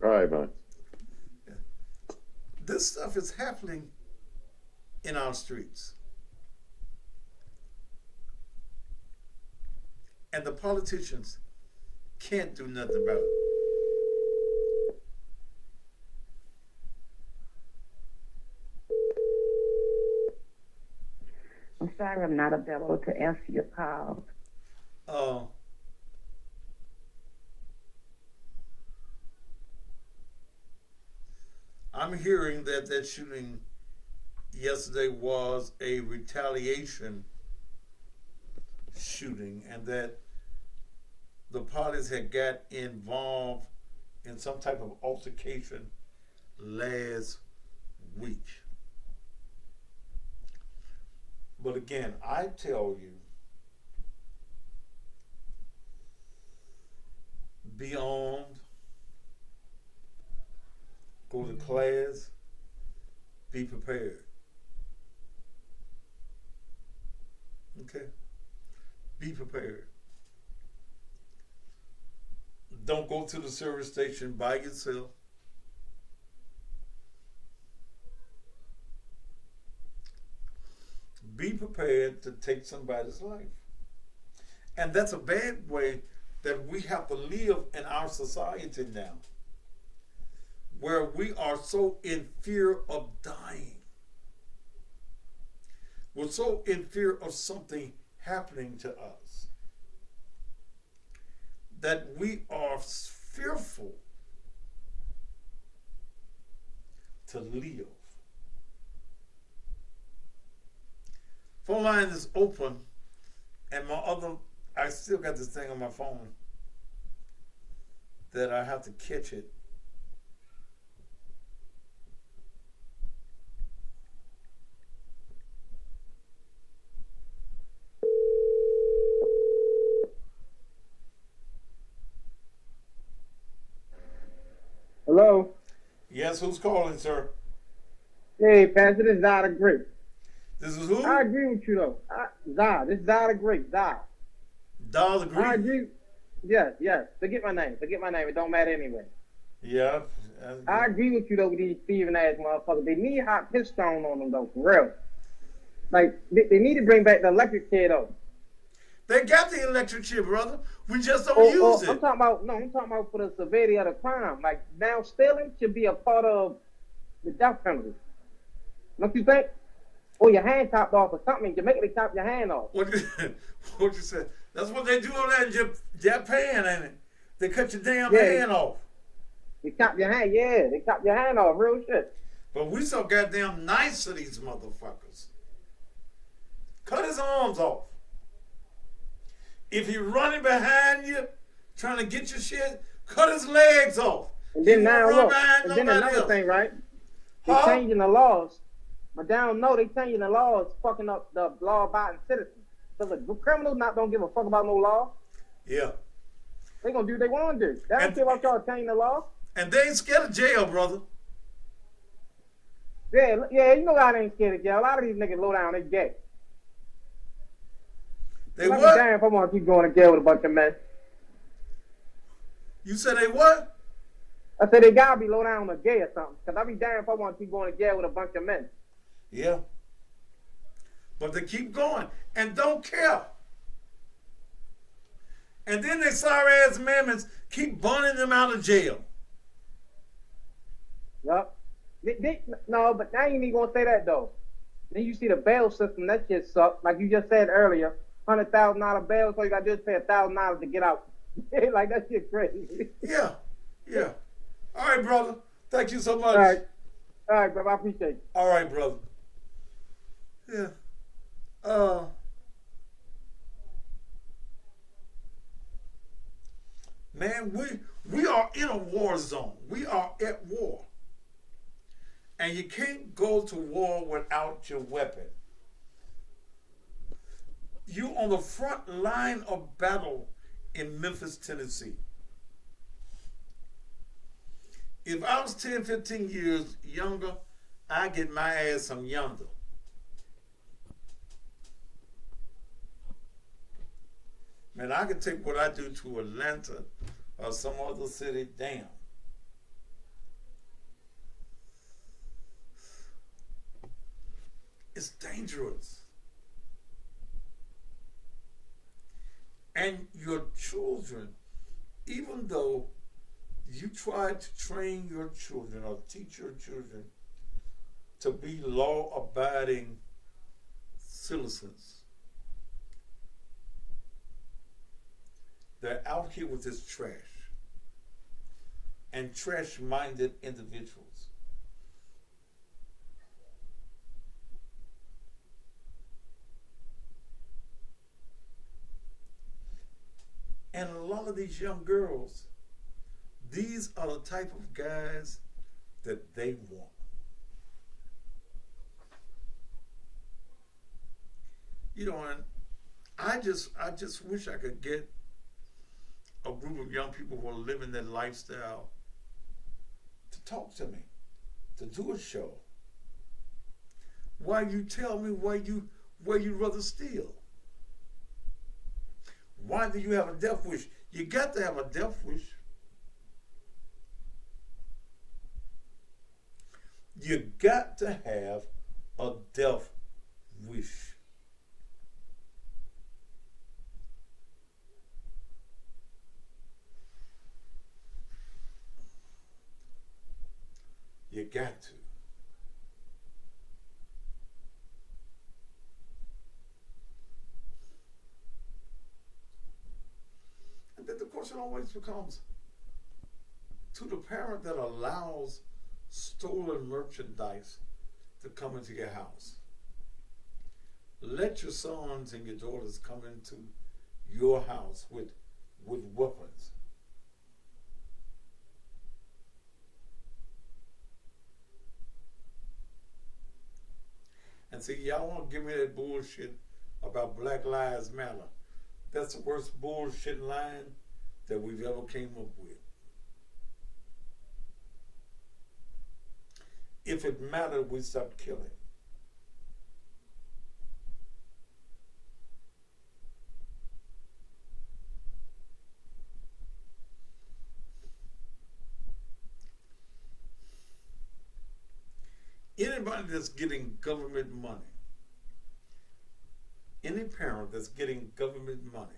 All right, man. This stuff is happening in our streets. And the politicians can't do nothing about it. I'm sorry I'm not available to answer your call. I'm hearing that shooting yesterday was a retaliation shooting and that the parties had got involved in some type of altercation last week. But again, I tell you, be armed, go to class, be prepared. Okay? Be prepared. Don't go to the service station by yourself. Be prepared to take somebody's life. And that's a bad way that we have to live in our society now, where we are so in fear of dying. We're so in fear of something happening to us that we are fearful to live. Phone line is open, and I still got this thing on my phone that I have to catch it. Hello? Yes, who's calling, sir? Hey, Pastor, this is Zah the Great. This is who? I agree with you, though. Zah, this is Zah the Great, Zah. Zah the Great? I agree. Yes. Forget my name. It don't matter anyway. Yeah. I agree with you, though, with these thieving ass motherfuckers. They need hot piss stone on them, though, for real. Like, they need to bring back the electric chair, though. They got the electric chair, brother. We just don't use it. I'm talking about for the severity of the crime. Like, now stealing should be a part of the death penalty. Don't you think? Or your hand chopped off or something. In Jamaica, they chop your hand off. What you said? That's what they do on that in Japan, ain't it? They cut your damn hand off. They chop your hand, yeah. They chop your hand off, real shit. But we so goddamn nice to these motherfuckers. Cut his arms off. If he running behind you, trying to get your shit, cut his legs off. And then now look, and then another thing, right? They're changing the laws. But they don't know they changing the laws, fucking up the law-abiding citizens. Because the criminals don't give a fuck about no law. Yeah. They gonna do what they want to do. They don't care about y'all changing the law. And they ain't scared of jail, brother. Yeah, you know I ain't scared of jail. A lot of these niggas low down, they gay. They what? what? Damn if I want to keep going to jail with a bunch of men. You said they what? I said they gotta be low down or gay or something. Because I be damn if I want to keep going to jail with a bunch of men. Yeah. But they keep going and don't care. And then they sorry ass amendments keep burning them out of jail. Yup. No, but now you ain't gonna say that though. Then you see the bail system, that shit sucks. Like you just said earlier, $100,000 bail, so you gotta just pay $1,000 to get out. Like that shit crazy. Yeah. All right, brother. Thank you so much. All right, brother. I appreciate it. All right, brother. Yeah. Man, we are in a war zone. We are at war. And you can't go to war without your weapon. You on the front line of battle in Memphis, Tennessee. If I was 10, 15 years younger, I'd get my ass some yonder. Man, I could take what I do to Atlanta or some other city, damn. It's dangerous. And your children, even though you try to train your children or teach your children to be law-abiding citizens, they're out here with this trash and trash-minded individuals. And a lot of these young girls, these are the type of guys that they want. You know, and I just wish I could get a group of young people who are living that lifestyle to talk to me, to do a show. Why you tell me where you rather steal? Why do you have a death wish? You got to have a death wish. You got to have a death wish. You got to. And then the question always becomes, to the parent that allows stolen merchandise to come into your house, let your sons and your daughters come into your house with weapons. And see, y'all want to give me that bullshit about Black Lives Matter. That's the worst bullshit line that we've ever came up with. If it mattered, we stopped killing. Anybody that's getting government money, any parent that's getting government money,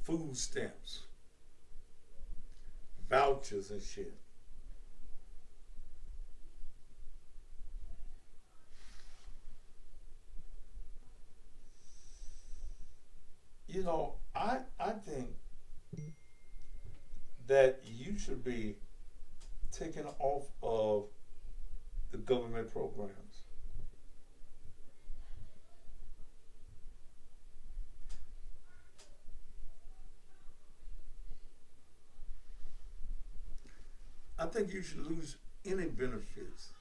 food stamps, vouchers and shit, you know, I think that you should be taken off of the government programs. I think you should lose any benefits.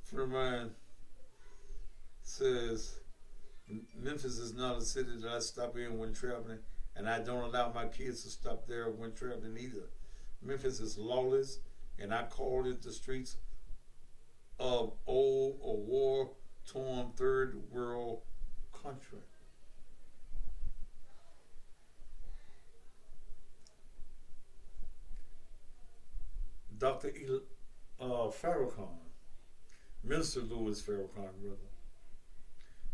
A friend of mine says, Memphis is not a city that I stop in when traveling, and I don't allow my kids to stop there when traveling either. Memphis is lawless, and I call it the streets of old or war-torn third world country. Dr. Farrakhan, Minister Louis Farrakhan, brother.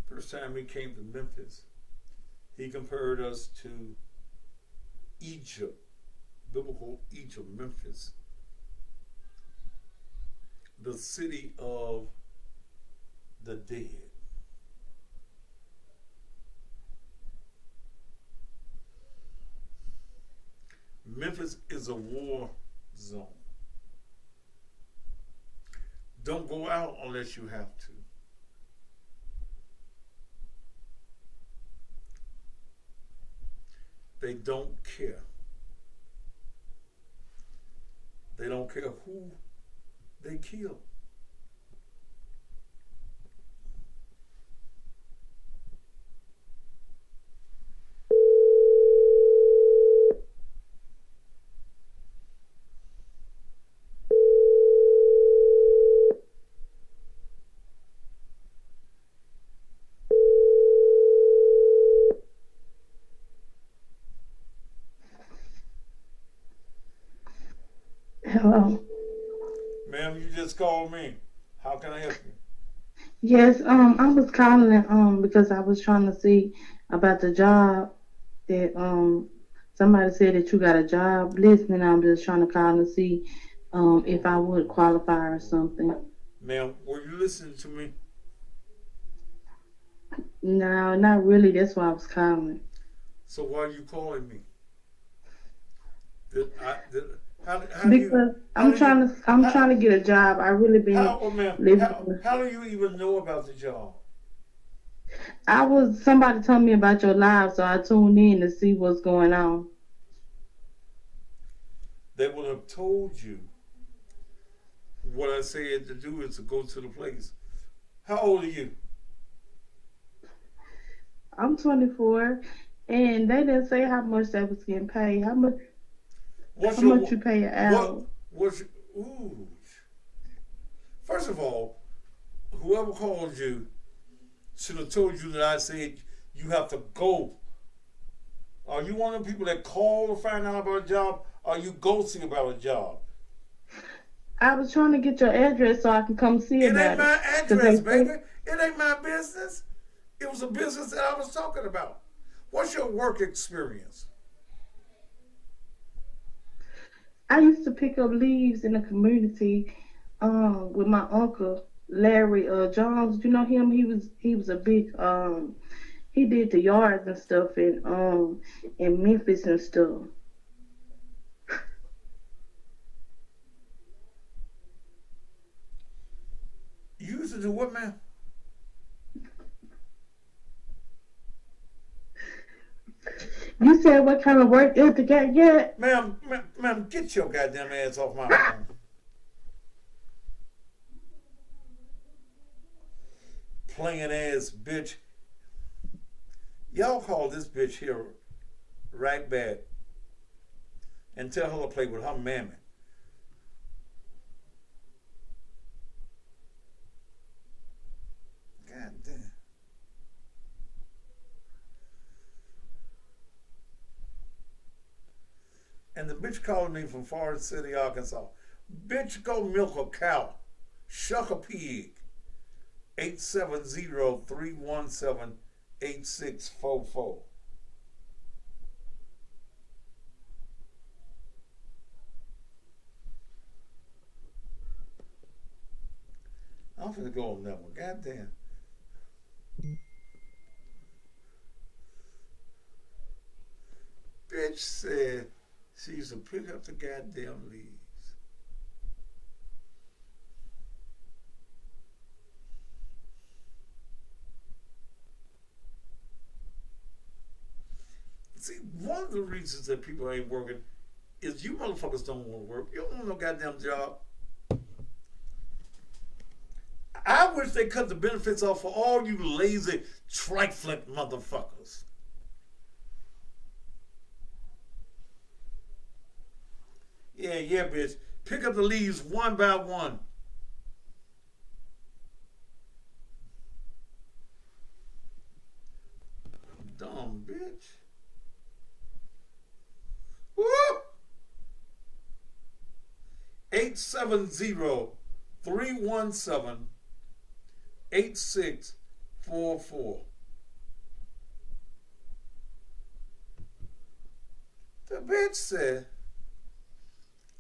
First time he came to Memphis, he compared us to Egypt, biblical Egypt, Memphis, the city of the dead. Memphis is a war zone. Don't go out unless you have to. They don't care. They don't care who they kill. Hello. Ma'am, you just called me. How can I help you? Yes, I was calling because I was trying to see about the job that somebody said that you got a job listing. I'm just trying to call and see if I would qualify or something. Ma'am, were you listening to me? No, not really. That's why I was calling. So why are you calling me? How Because I'm trying to get a job. I really been living. How do you even know about the job? Somebody told me about your live, so I tuned in to see what's going on. They would have told you what I said to do is to go to the place. How old are you? I'm 24, and they didn't say how much they was getting paid. How much you pay an hour? First of all, whoever called you should have told you that I said you have to go. Are you one of the people that call to find out about a job, or you go see about a job? I was trying to get your address so I can come see It about ain't my it. 'Cause address, they- baby. It ain't my business. It was a business that I was talking about. What's your work experience? I used to pick up leaves in the community with my uncle Larry Jones. You know him? He was a big he did the yards and stuff in Memphis and stuff. You used to do what, ma'am? You said what kind of work is the guy get? Ma'am, get your goddamn ass off my phone. Playing ass bitch. Y'all call this bitch here right back and tell her to play with her mammy. God damn. And the bitch calling me from Forest City, Arkansas. Bitch, go milk a cow. Shuck a pig. 870-317-8644. I'm finna go on that one. Goddamn. Bitch said she used to pick up the goddamn leaves. See, one of the reasons that people ain't working is you motherfuckers don't want to work. You don't want no goddamn job. I wish they cut the benefits off for all you lazy, trifling motherfuckers. Yeah, bitch. Pick up the leaves one by one. Dumb bitch. Woo! 870-317-8644. The bitch said,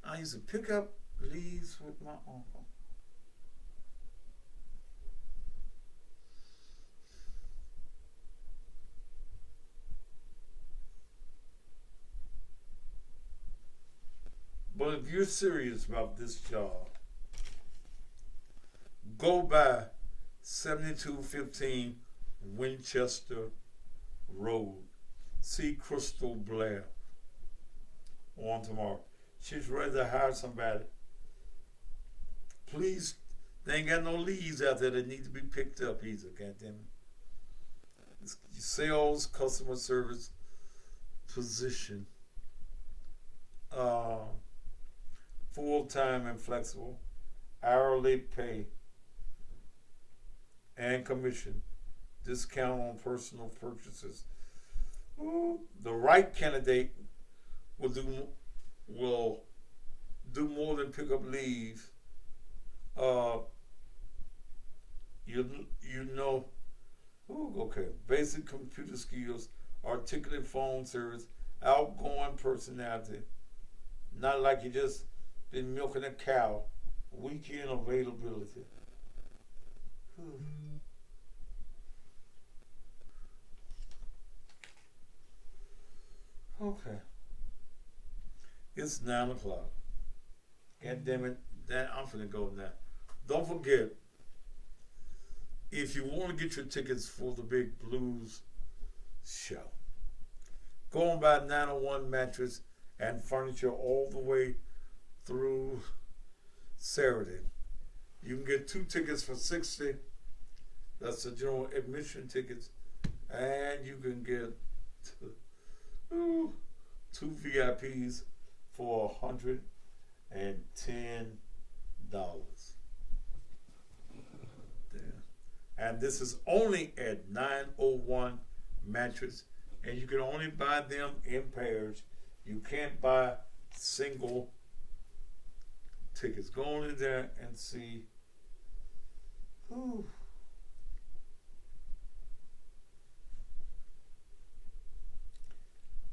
I used to pick up leaves with my uncle. But if you're serious about this job, go by 7215 Winchester Road. See Crystal Blair on tomorrow. She's ready to hire somebody. Please, they ain't got no leads out there that need to be picked up either, goddamn it. It's sales, customer service position. Full-time and flexible, hourly pay and commission, discount on personal purchases. Ooh, the right candidate will do more than pick up leaves. You know, okay, basic computer skills, articulate phone service, outgoing personality. Not like you just been milking a cow. Weekend availability. Okay. It's 9 o'clock. God damn it. I'm finna go now. Don't forget, if you want to get your tickets for the big blues show, go on by 901 Mattress and Furniture all the way through Saturday. You can get 2 tickets for $60. That's the general admission tickets. And you can get 2 VIPs for $110. And this is only at 901 Mattress. And you can only buy them in pairs. You can't buy single tickets. Go on in there and see. Whew.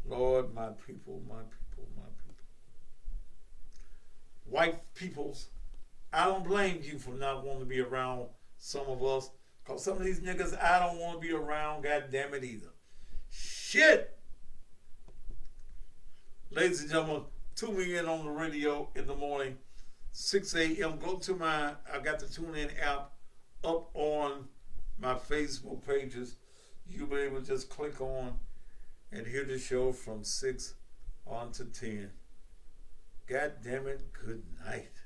Lord, my people, my people, my people. White peoples, I don't blame you for not wanting to be around some of us. Because some of these niggas I don't want to be around, god damn it either. Shit! Ladies and gentlemen, tune me in on the radio in the morning, 6 a.m. Go to I got the TuneIn app up on my Facebook pages. You'll be able to just click on and hear the show from 6 on to 10. God damn it, good night.